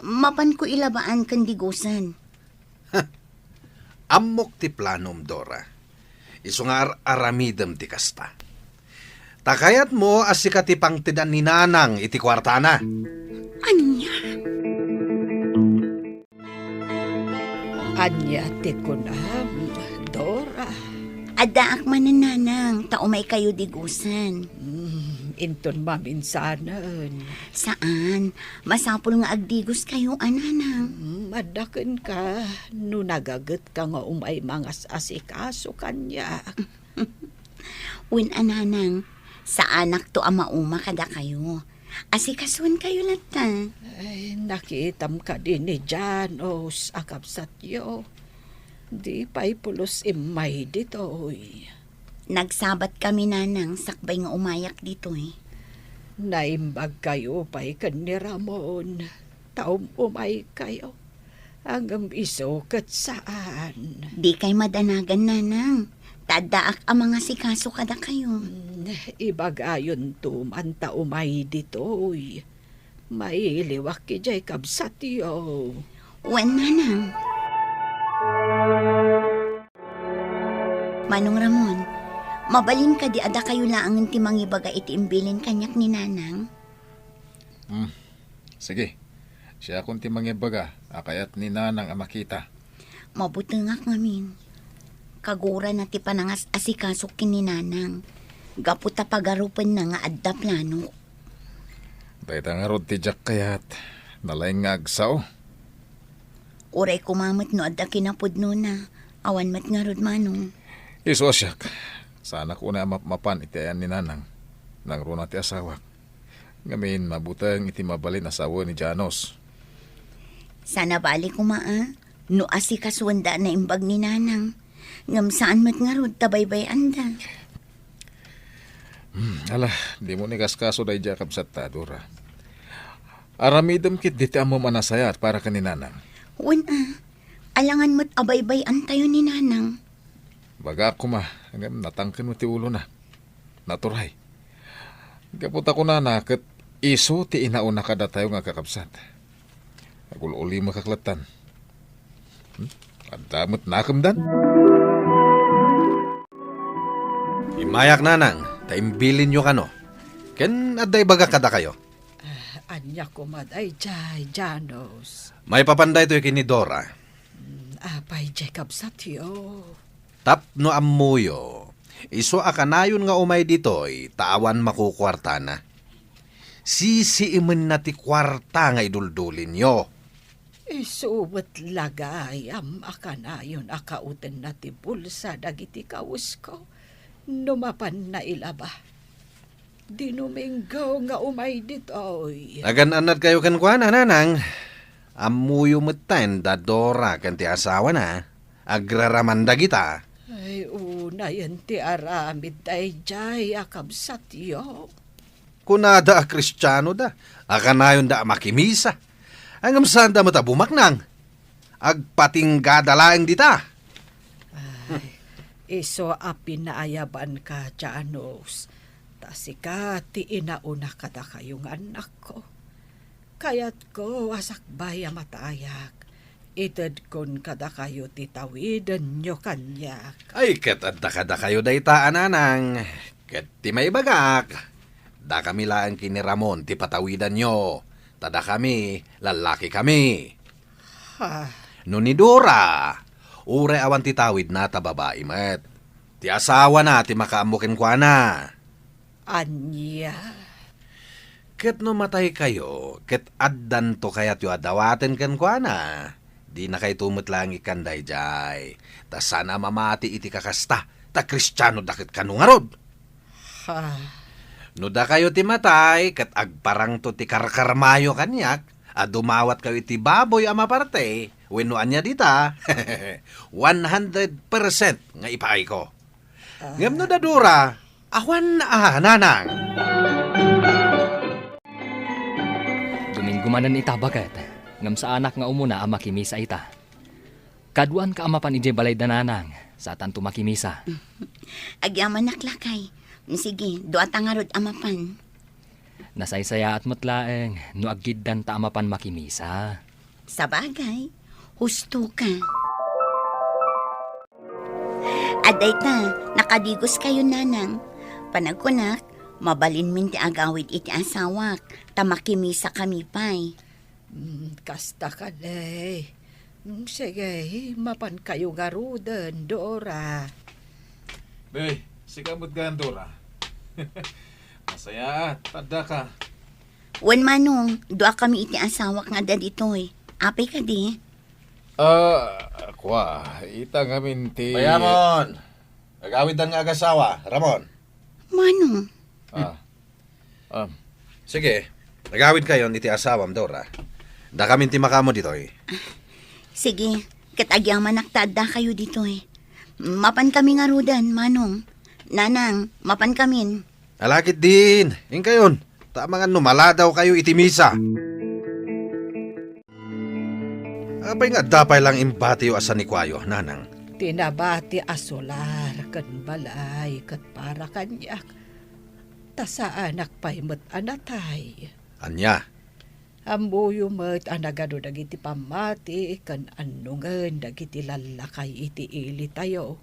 Mapan ko ilabaan kan digusan. Amok ti planom, Dora. Isungar aramidem ti kasta. Takayat mo as sikatipang tidan ni nanang iti kwartana. Anya? Anya ti kunam, Dora. Adaak man na nanang, taumay kayo digusan. Inton maminsanan. Saan? Masapul nga agdigos kayo, ananang. Madaken ka, no nagagat ka nga umay mga asikaso kanya. Win ananang, sa anak to ama uma kada kayo. Asikasuan kayo lata. Ay, nakitam ka din ni Janos, akapsat yo. Di pa'y pulos imay ditoy. Nagsabat kami nanang, sakbay nga umayak dito Naimbag kayo pa'y ni Ramon. Taom umay kayo. Hanggang isukat saan. Di kay madanagan nanang. Tadaak ang mga sikaso kada kayo. Ibagayon tumanta umay ditoy. May liwak ki jay kabsat yo. Wan nanang. Manong Ramon, mabalin ka di ada kayo laang ti mangibaga iti imbilin kanyak ni nanang. Sige, siya akong timangyabaga, akayat ni nanang ang makita. Mabutengak ngamin. Kagura na ti panangas asikasok kini nanang. Gaputa pagarupan na nga adda plano. Dahita nga rod ti Jack kayat, nalayang nga agsaw. Uray kumamot no adda kinapudno na. Awan mat nga rod manong. Isosyak, sana ko na mapan iti ayan ni nanang. Nang runa ti asawak. Ngamin mabutang iti mabalin asawa ni Janos. Sana bali kumaa. No asikaswanda na imbag ni nanang. Ngam saan mat nga rod tabaybay anda. Ala, di mo ni kaskaso dahi Jacob sa Dora. Aramidam kit diti amo manasayat para ka ni nanang. Wan alangan mo't abaybay antayo ni nanang. Baga ako hanggang natangkin mo ti ulo na. Naturay. Kaputa ko na kat iso ti inauna kada tayo nga kakabsat. Nagululi makaklatan. At damot nakamdan. Imayak nanang, taimbilin nyo kano. Ken aday baga kada kayo. Anya kumaday jay Janos. May papanday to kini Dora. Apay jay kabsat yo. Tapno ammuyo. Iso akanayon nga umay ditoy, tawan makukwarta na. Sisiimen na ti kwarta nga iduldulin nyo. Isuwat lagay am akanayon akauten na ti bulsa dagiti kawus ko. Numapan na ilaba. Dinuminggaw nga umay ditoy. Agan-anad kayo kan kwa na nanang. Ammuyo metan da Dora kan ti asawa na. Agraraman da kita. Ay una yan ti aramid day jay akabsat yo. Kunada a Kristiyano da. Akanayon da makimisa. Hanggang saan da matabumaknang. Agpating gadalaeng dita. Iso apinaayaban ka, Janos. Tasika ti inauna kada kayong anak ko. Kayat ko asakbaya matayak. Itad kon kada kayo titawidan nyo kanyak. Ay, ket adda kada kayo dayta ananang. Ket ti may bagak. Da kami lang kini Ramon ti patawidan nyo. Tada kami, lalaki kami. Ha, No ni Dora, ure awan ti tawid na ta babae met. Ti asawa na ti makaamukin kwa na. anya. Ket no matay kayo, ket addan to kayat yu adawaten ken kwa na. Di na kay tumut lang ikanday jay. Ta sana mamati iti kakasta. Ta Kristiyano dakit kanungarod. Ha, No da kayo ti matay, ket agparang to ti karkarmayo kanyak. Dumawat kayo iti baboy ama parte. Winuan niya dita. 100% nga ipaay ko. Ngam no da Dora, Awan nanang. Domingo manan ita bagat. Ngam sa anak nga umuna ang makimisa ita. Kaduan ka amapan ije balay dananang sa tanto makimisa. Agyaman naklakay. Sige, doa tangarod amapan. Nasaysaya at matlaeng no agiddan ta amapan makimisa. Sa bagay, husto ka. Aday ta, nakadigos kayo nanang. Panagkunak, mabalin min ti agawid iti asawak, tamakimisa kami pay. Kasta ka day. Sige, mapan kayo garudan, Dora. Day, si kamot gandora. Masaya, tada ka. Wan manong, doa kami iti asawak nga daditoy. Apay ka di. Kwa, ita nga minti. Bayamon. Agawid ang agasawa, Ramon. Manong, Sige, nagawid kayo iti asawam, Dora. Da kami ti makamo dito eh. sige, katagyaman naktada kayo ditoy. Mapan kami nga rudan, manong. Nanang, mapan kamin. Alakit din. Ing kayon. Tama nga numala daw kayo itimisa. Abay nga dapay lang imbati yung asan ni Kwayo, nanang. Tinabati asolar, kan balay, kat para kanyak. Tasa anak pa'y mat anatay. Anya, Ambuyo mat anagado dagiti pamati, kan anungan dagiti lalakay iti ili tayo.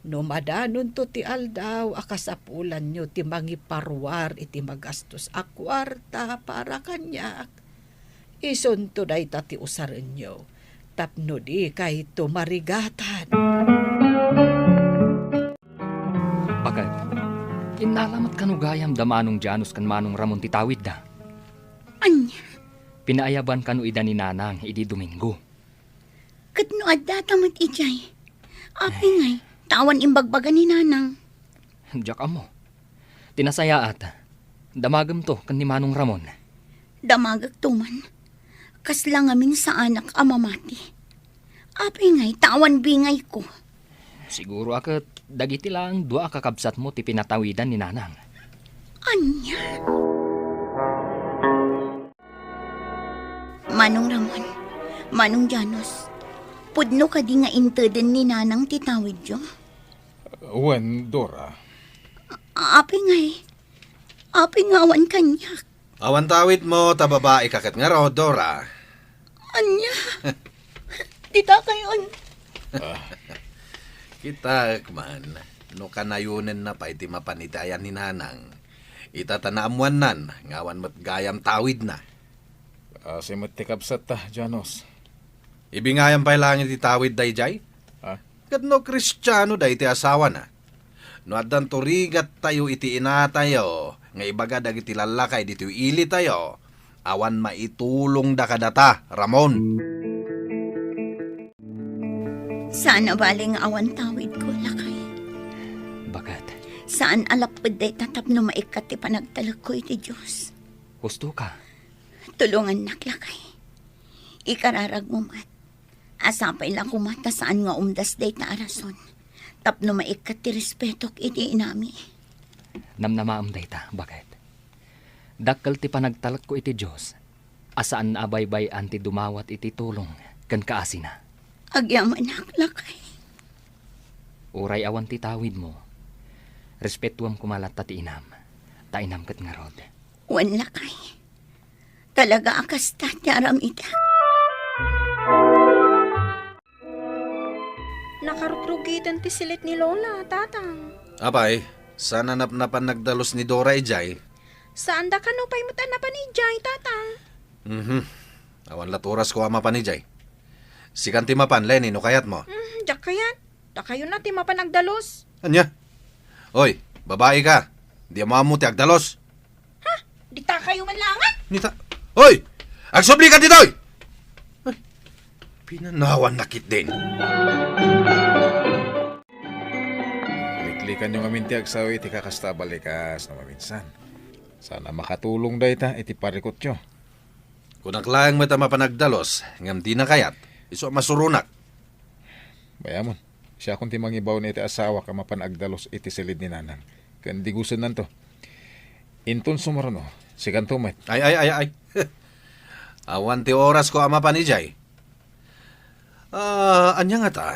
No madanon to ti aldaw, akasapulan nyo ti mangiparwar iti magastos a kwarta para kanyak. Ison to day tati usaran nyo, tapno di kay tumarigatan. Bagat, kinalamat kanugayam da manong Janus kan manong Ramon titawid da. Anya, Pinaayaban kanu ida ni nanang idi Domingo. katno adda tamat ijay. Api ngay, tawan imbagbagan ni nanang. Diyak amo. Tinasayaat. Damagam to kan ni manong Ramon. Damagag tuman. Kasla ngamin sa anak amamati. Api ngay, tawan bingay ko. Siguro akat dagiti lang dua kakabsat mo ti pinatawidan ni nanang. Anya. Manong Ramon, Manong Janos, pudno ka di nga inteden ni nanang titawid yo. Wan, Dora. Api nga awan kanyak. awan tawid mo, tababae kakat nga raw, Dora. Anya, tita kayon. Kita, man, no kanayunan na pa iti mapanitayan ni nanang. Itatanamuan nan, ngawan mat gayam tawid na. Si matikabsat ta, Janos. Ibingayam pa lang iti tawid day jay. Kat no Kristiyano day iti asawa na. No addan turigat tayo iti ina tayo, nga ibaga dagiti lalakay dito ili tayo, awan maitulong da kadata, Ramon. Sana baling awan tawid ko, lakay. Bagat, Saan alapod day tatap no maikat ti panagtalag ko iti Diyos. gusto ka. Tulungan naklakay. Ikararag mo mat. Asapay lang kumata saan nga umdas day ta arason. Tapno maikat ti respetok iti inami. Namnamaam dayta, bagat. Dakkel ti panagtalak ko iti Diyos. Asaan abaybay anti dumawat iti tulong kan kaasina. Agyaman naklakay. Uray awan ti tawid mo. Respetuam kumalat ti inam. Ta inam kat nga rod. Wan lakay. Talaga akas tatyaram ita. Nakarutrugitan ti silit ni Lola, tatang. Apay, sana napnapan nagdalos ni Dora ijay. Saan da ka no pa'y matanapan ni Jay, tatang? Awan laturas ko ama pa ni jay. Sikan ti mapan, Lenny, no kayat mo. Diyak kayan. Da kayo na ti mapanagdalos. Anya? Oy, babae ka. Di mo amo ti agdalos. Di ta kayo man langan. Nita. Hoy! Agsubli ka dito! Ay, pinanawan nakit din. Liklikan yung aminti agsawi iti kakasta balikas na maminsan. Sana makatulong da ita iti parikot nyo. Kung naklayang mata mapanagdalos, ngam di na kayat, iso masurunak. Bayamon, siya kung ti mangibaw na iti asawa ka mapanagdalos iti silid ni nanang. Kan digusan nanto. Inton sumarano, si kantumet. Ay. Awan ti oras ko ama panijay. Anya nga ta,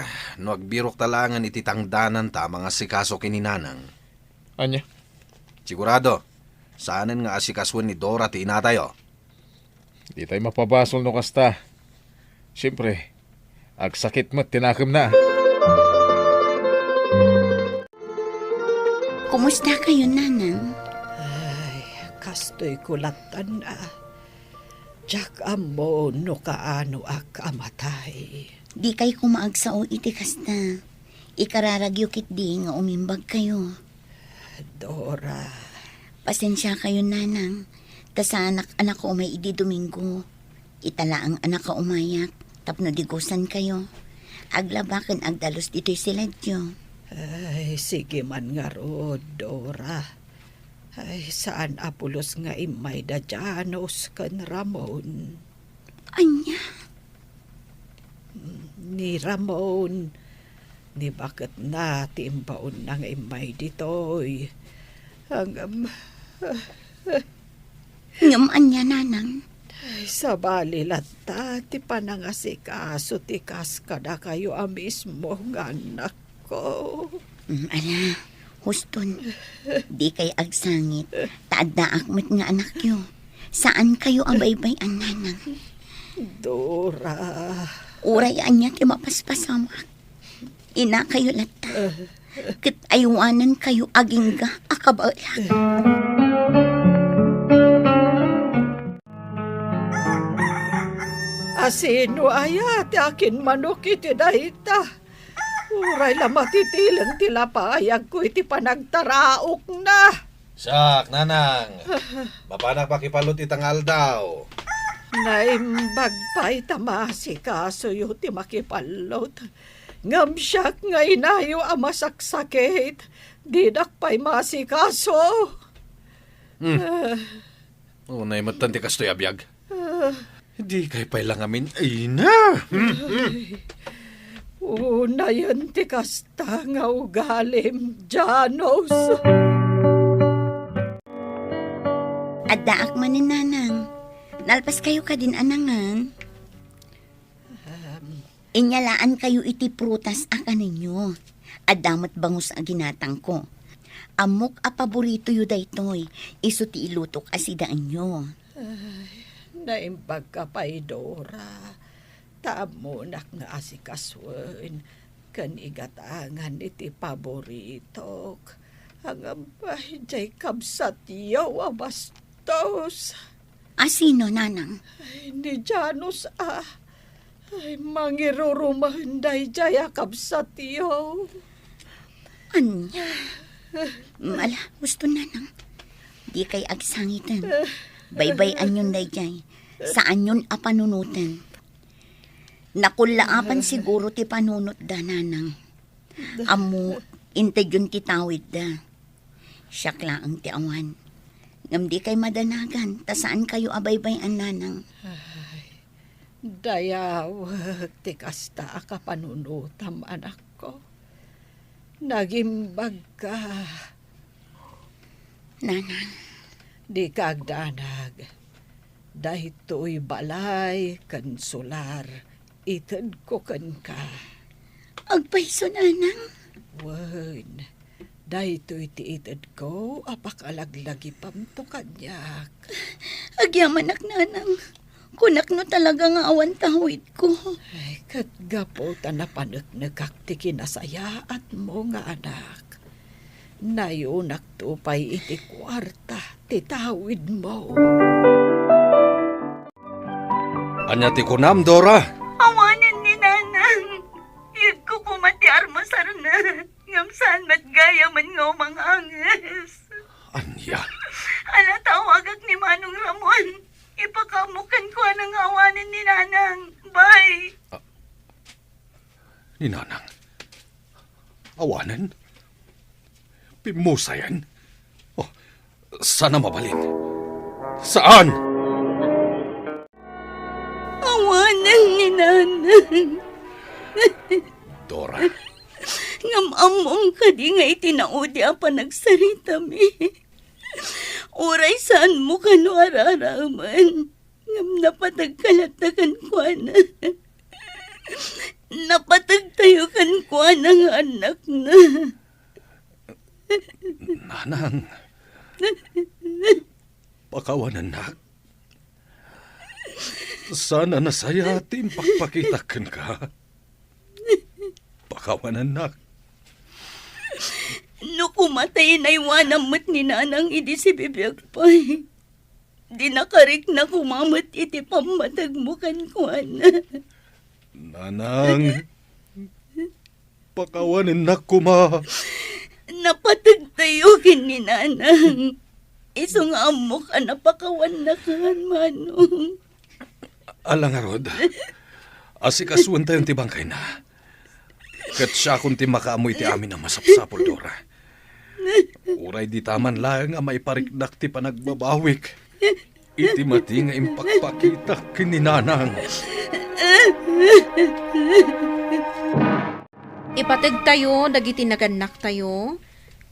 no agbirok talangan iti tangdanan ta mga sikaso kininanang. Anya? Sigurado, saanan nga asikaswan ni Dora ti inatayo. Di tayo mapabasol no kasta. Siyempre, agsakit mo't tinakam na. Kumusta kayo, Nanang? Ay, kastoy kulatan na. Jack amo no kaano ak amatay. Di kay kumaag sa o iti kasta. Ikararagyo kit di nga umimbag kayo. Dora, Pasensya kayo, Nanang. Ta sa anak ko umay idi Domingo. Itala ang anak ka umayak. Tapno digusan kayo. Aglabakan agdalos dito'y siladyo. ay sige man nga ro, Dora. Ay saan apulos nga imay da Janos kan Ramon. Anya? Ni Ramon, ni bakit na timbaon nang imay ditoy. Hanggang Ngam anya, Nanang. ay, sa balilata, ti panangasikaso ti kaskada kayo a mismo nga anak ko. Ala, huston. Di kay agsangit. Taadda akmet nga anak yo. Saan kayo abaybay ang Nanang? Dora, Uray anya ti mapaspasamak. Ina kayo lata. Kit aywanan kayo agingga akabalag. asino aya ti akin manok iti dahita. Uray la matitilang tila paayag ko iti panagtaraok na. Sak, nanang. Mapanak pakipalot itangal daw. Naimbag pa'y tamasikaso yu ti makipalot. Ngam siyak nga inayo a masaksakit. Didak pa'y masikaso. Unay matan ti kastoy abiyag. Di kay pa'y lang amin. Ay na! Una yan ti kasta nga ugalim, Janos. Adda akmanin, Nanang. Nalpas kayo ka din, anangan. Inyalaan kayo iti prutas aka ninyo. Adamot bangus a ginatang ko. Amok a paborito yu daytoy. Iso ti ilutok asidaan nyo. Naimbag ka pa'y Dora. Taamunak nga asikaswen. Kanigatangan iti paboritok. Hanggang pa'y jay kabsat yaw a bastos. Asino, Nanang? Ay, ni Janos Ay, mangirurumahanday jay a kabsat yaw. Anya? Mala, gusto, Nanang. Di kay agsangitan. Baybayan yun dayjay. Saan yun a panunutan? Nakulaapan siguro ti panunot da, Nanang. Amo, intay yun ti tawid da. Siyak laang ti awan. Ngam di kay madanagan, ta saan kayo abaybayan, Nanang? Dayawag ti kasta ka panunutam anak ko. Nagimbag ka. Nanang, Di kagdanag. Dahito'y balay kan solar. Itad ko kan ka. agpaiso, Nanang. Wen, dahito'y tiitad ko. Apakalaglagi pam to kanyak. Agyamanak, Nanang. Kunak no talaga nga awan tawid ko. Ay, katgapo ta na panagnagak ti kinasaya at mo nga anak. Nayunak tupay iti kwarta, titawid mo. Anya ti kunam, Dora? Awanin ni Nanang. Iyag ko kumati armasar na. Ngam saan matgaya man nga umangangis. Anya? Ala tawagag ni Manong Ramon. Ipakamukan ko ang awanin ni Nanang. Bye. Ni nanang. Awanan? Pimusayan? Oh, sana mabalin. Saan? Awanan ni Nanang. Dora, Ngam among kadi nga itinaudi apa nagsarita mi. Uray saan mo kano araraman. Ngam napatagkalatakan ko na. Napatag tayo kan ko ng anak na. Nanang, pakawanan nak. Sana nasaya ating pakpakitakan ka. Pakawanan nak. No kumatay na iwanam mo't ni nanang idi si bibiyag pa'y. Di nakarik na kumamat iti pamatag mo kan ko na. Nanang, pakawanan nak kuma. Napatag tayo kin ni nanang. Iso nga amok napakawan na kan manong. Alang arod, asikasuan tayong tibangkay na. Kat siya kung ti makaamoy ti amin ang masapsapol, Dora. Uray di taman lang nga may parikdak ti panagbabawik. Iti mati nga impakpakita kininanang. Ipatag tayo, dagiti naganak tayo.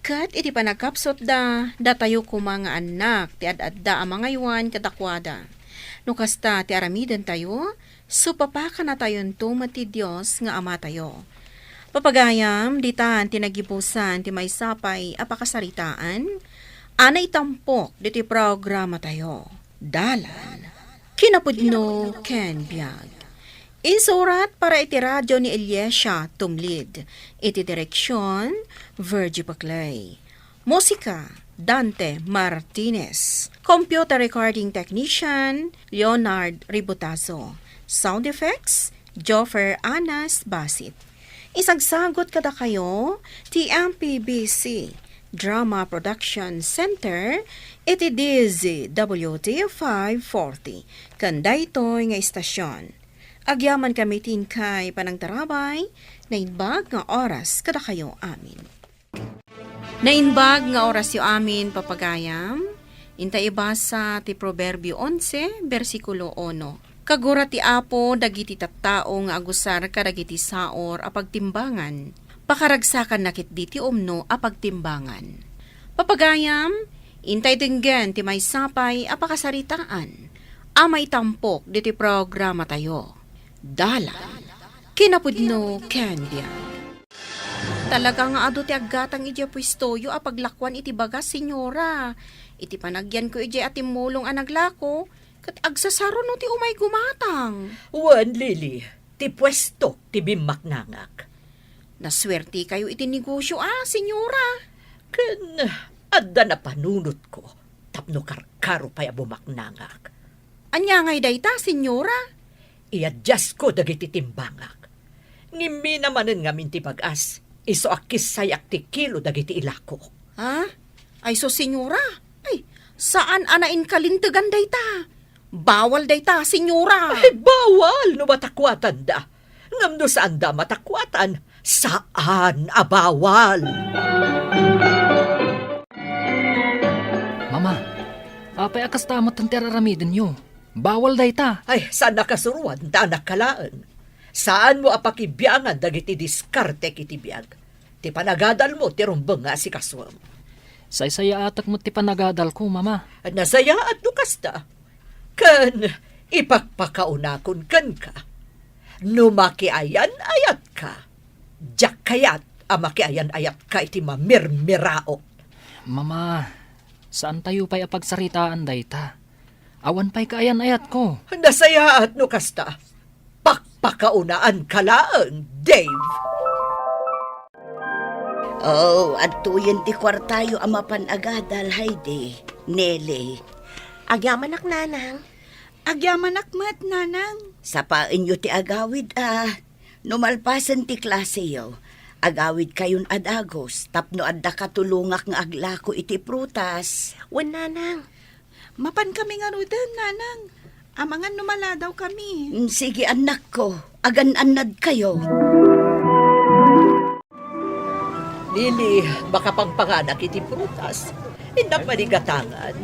Kat iti panagkapsot da tayo kumanga anak, ti ad-adda ang mga iwan kadakwada. No kasta ti aramidan tayo, supapaka na tayon tumati Diyos nga ama tayo. Papagayam, ditan tinagibusan ti may sapay apakasaritaan, anay tampok diti programa tayo. Dalan, kinapudno ken biag. Insurat para iti radyo ni Eliesha Tumlid, iti direksyon Virgie Paclay. Musika, Dante Martinez. Computer recording technician, Leonard Ributazo. Sound effects, Joffer Anas Basit. Isagsagot kada kayo, TMPBC Drama Production Center, iti DZWT 540. Kanday ito'y nga istasyon. Agyaman kami tinkay panangtarabay, na inbag nga oras kada kayo amin. Nainbag nga oras yo amin papagayam, inta ibasa ti Proverbio 11, versikulo 1. Kagura ti apo dagiti tattao nga agusar kadagiti saor a pagtimbangan, pakaragsakan nakit diti umno a pagtimbangan. Papagayam, intay tinggen ti may sapay a pakasaritaan, a may tampok diti programa tayo. Dalan, kinapudno kendian. Talaga nga ado ti aggatang iti pwistoyo a paglakwan iti bagas, senyora. Iti panagyan ko iti atimulong a naglako, kat agsasaro no ti umay gumatang. Wan, Lily, ti pwesto ti bimak nangak. Naswerte kayo iti negosyo senyora. Kan, adda na panunot ko, tapno karkaro pa'y bumak nangak. Anya ngay dayta, senyora? I-adjust ko dagiti timbangak. Ngimi namanen nga minti bagas, iso akis sayak ti kilo dagiti ilako. Ha? Ay so, senyora? Ay, saan anain kalintagan dayta? Bawal dayta, senyora. Ay, bawal no matakwatan da. Ngam no saan da matakwatan, saan abawal? Mama, apay akas tamat ang tiraramidin nyo. Bawal dayta. Ay, saan nakasuruan da nakalaan? Saan mo apakibiyangan dagiti diskarte kiti biyag? Ti panagadal mo, ti rumbang nga si kaswam. Say-saya atak mo ti panagadal ko, mama. Nasaya at lukas da. Kan, ipagpakaunakon kan ka. Numakiayan ayat ka. Diyak kayat, amakiayan ayat ka iti mamirmiraot. Mama, saan tayo pa'y apagsaritaan dayta? Awan pa'y kaayan ayat ko. Nasaya at lukas da. Pakpakaunaan kalaan, Dave. Oh, at tuyen ti kwartayo amapan agadal, Heidi. Nele. Agyaman ak nanang. Agyaman akmat, nanang. Sapain nyo ti agawid, numalpasan ti klase yo. Agawid kayon adagos, tapno adda katulungak nga aglako iti prutas. Wan nanang. Mapan kami nga rudan, nanang. Amangan numala daw kami. Sige anak ko, agan-anad kayo. Lili, baka pang panganak iti prutas. Indak manigatangan.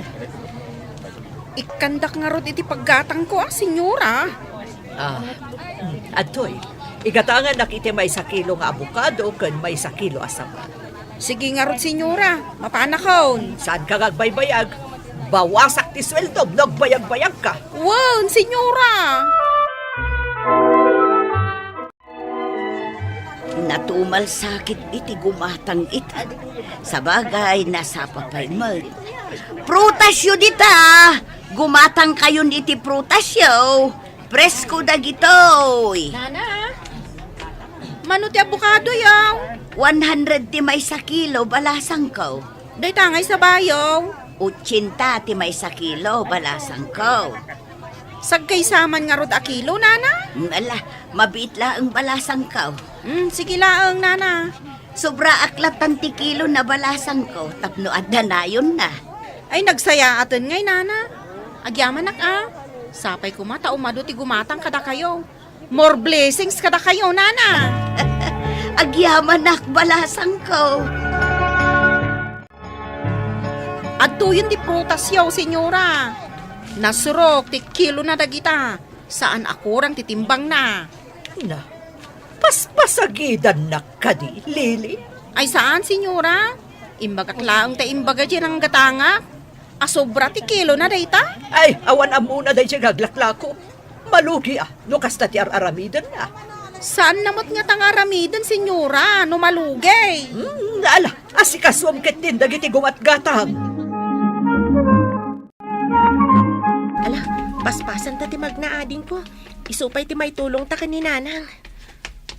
Ikandak nga rod iti paggatang ko, senyora. Adoy, Igatangan nakiti may 1 kilo nga abukado ken may 1 kilo asama. Sige nga rod, senyora. Mapanakaon. Saan ka gagbaybayag? Bawasak ti sweldo, nagbayag-bayag ka. Wow, senyora! Natumal sakit iti gumatang ita. Sa bagay, nasa papay mo. Prutasyo dita! Gumatang kayon iti prutasyo. Presko dagitoy. Nana? Mano ti abukado yaw? 100 ti may 1 kilo, balasang ko. Day tangay sa bayaw. 80 ti may 1 kilo, balasang ko. Sagkay saman nga rod a kilo, nana? Ala, mabit ang balasang ko. Sige laang, nana. Sobra aklat ti kilo na balasang ko, tapno at danayon na. Ay, nagsaya atin ngay, nana. Agyaman Sapay kumata, umado ti gumatang kada kayo. More blessings kada kayo, nana. Agyaman ak balasang ko. At tuyon di prutas yaw, senyora. Nasurok, ti kilo na dagita. Saan akurang titimbang na? Na, paspasagidan na ka di, Lili. Ay saan, senyora? Imbagak laang ta imbaga dyan ang gatanga. Asobra ti kilo na dayta? Ay, awan amuna day siya gaglaklako. Malugi no kasta ti aramidan na. Saan namot nga tangaramidan, senyora? No malugay. Ala, asikaswam ket din dagiti gumatgatang. Ala, paspasan ta ti magnaading po. Isupay ti may tulong ta ni nanang.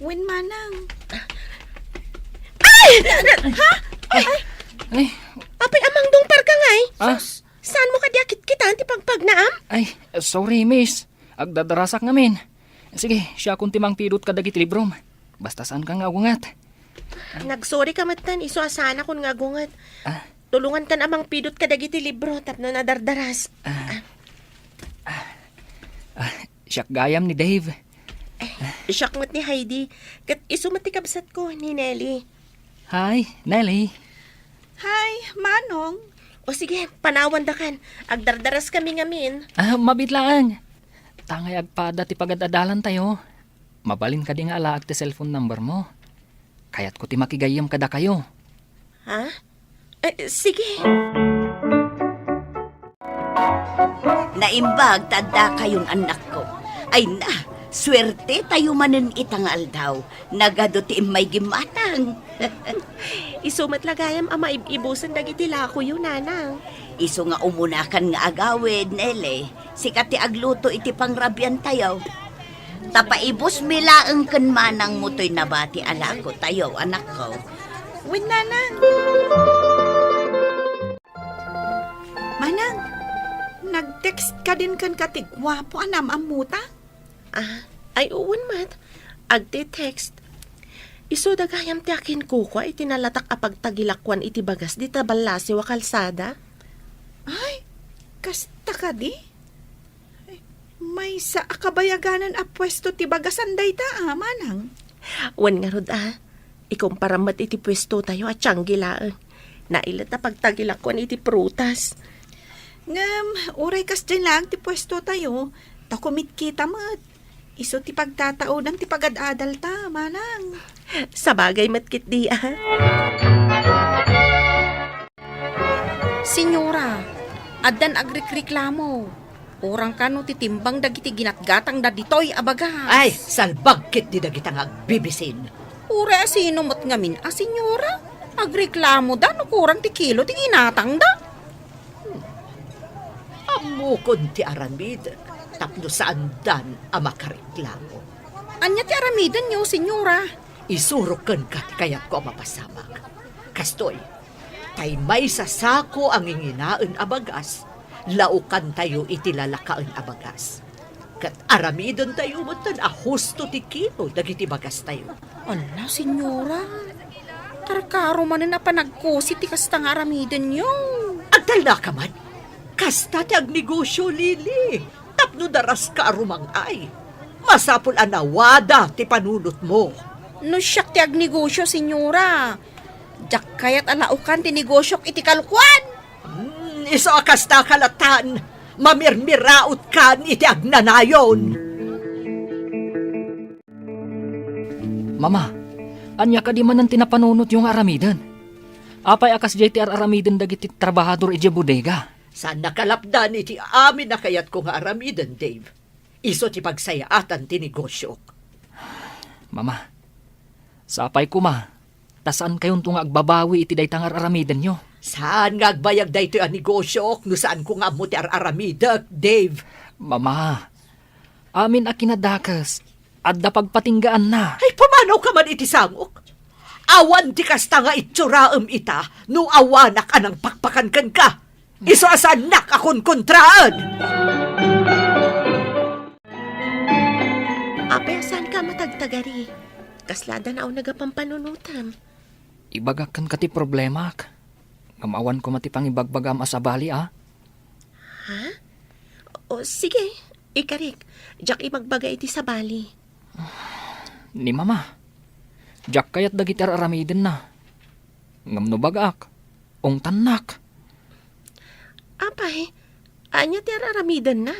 Win manang. Ay, Apay amang dong parka ngay. ah, Saan mo kadiyakit kita ti pagpagnaam? ay, sorry miss. Agdadarasak ngamin. Sige, siya kung timang pidot ka dagiti librom. Basta saan ka nga agungat. Nagsorry ka matan, iso asana kun nga gungat. Ah. Tulungan kan amang pidot ka dagiti libro, tapno nadardaras. Siyak gayam ni Dave. Isyak mat ni Heidi, kat iso mati kabsat ko ni Nelly. Hi, Nelly. Hi, manong. O sige, panawan da kan. Agdardaras kami ngamin. Mabitlaan. Tangay agpada ti pagadadalan tayo. Mabalin ka di nga alaag ti cellphone number mo. Kaya't ko ti makigayam kada kayo. Ha? Sige. Naimbag, tanda kayong anak ko. Ay na, swerte tayo manen itangal daw. Nagado ti may gimatang. Isumat lagayam ama ibusan dagiti lako yun, nanang. Iso nga umunakan nga agawid, Nele. Sikat ti agluto iti pangrabyan tayo. Tapaibos milaang kan manang mutoy nabati alako tayo, anak ko. Win nanang. Manang, nag-text ka din kan katigwapo anam amuta? Ay uwan mat. Agti text. Iso dagayam ti akin kuko iti nalatak apag tagilakwan iti bagas di tabalasi wa kalsada. Ay, kasta ka di? Ay, may sa akabayaganan a pwesto ti bagasan dayta, manang. Wan nga rod ikumpara mat iti pwesto tayo at tiyanggilaan. Nailat na pagtagilakwan iti prutas. Ngam, uray kas dyan lang ti pwesto tayo. Takumit kita mat. Iso ti pagtataonan ti pagad-adal ta, manang. Sa bagay matkit di Senyora, addan agrikreklamo. Orang kano titimbang dagiti ginatgatang da ditoy abagas. Ay, salbagkit di dagitang agbibisin. Ure asino mo't ngamin, senyora? Agreklamo da, no kurang ti kilo ti ginatang da. Amukon ti aramid, tapno saan dan amakareklamo. Anya ti aramidan niyo, senyora? Isurukan ka ti kayat ko mapasamak. Kastoy, tay may sasako ang inginaan abagas, laukan tayo itilalakaan abagas. Kat aramidon tayo mutan husto ti kilo dagiti bagas tayo. Ala, senyora. Tarkaro man na panagkusi ti kastang aramidan niyo. Agdal na ka man, kasta ti agnegosyo, Lili. Tapno daras ka arumang ay. Masapul anawada ti panunot mo. No siyak ti agnegosyo, senyora. Jak kayat alaukan ti negosyok iti kalukwan. Iso akasta kalatan, mamirmiraot kan iti agnanayon. Mama, anya ka di man ang tinapanunot yung aramidan. Apay akas JTR aramidan dagiti trabahador iti bodega. Saan nakalapdan iti amin na kayat ko nga aramidan, Dave. Iso ti pagsayaatan ti negosyo. Mama, sapay ko ma, tasaan kayon tunga agbabawi iti daytangar aramidan nyo. Saan nga agbayag da ito ang negosyo? No saan ko nga mo ti aramidak, Dave? Mama, amin a kinadakas, adda pagpatinggaan na. Ay, pamanaw ka man iti samok. Awan ti kasta nga itsuraem ita, no awanak anang pakpakan kan ka. Iso asanak akon kontraan. Apay, saan ka matagtagari? Kaslada na ako nagapampanunutam. Ibagakan ka ti problema. Ngamawan ko mati pang ibagbagam asabali ah. O sige, ikarik. Diyak ibagbagay iti sa bali. Ni mama, jak kayat dagiti aramiden na. Ngam no bagak, ong tanak. Apay, anya ti aramidan na.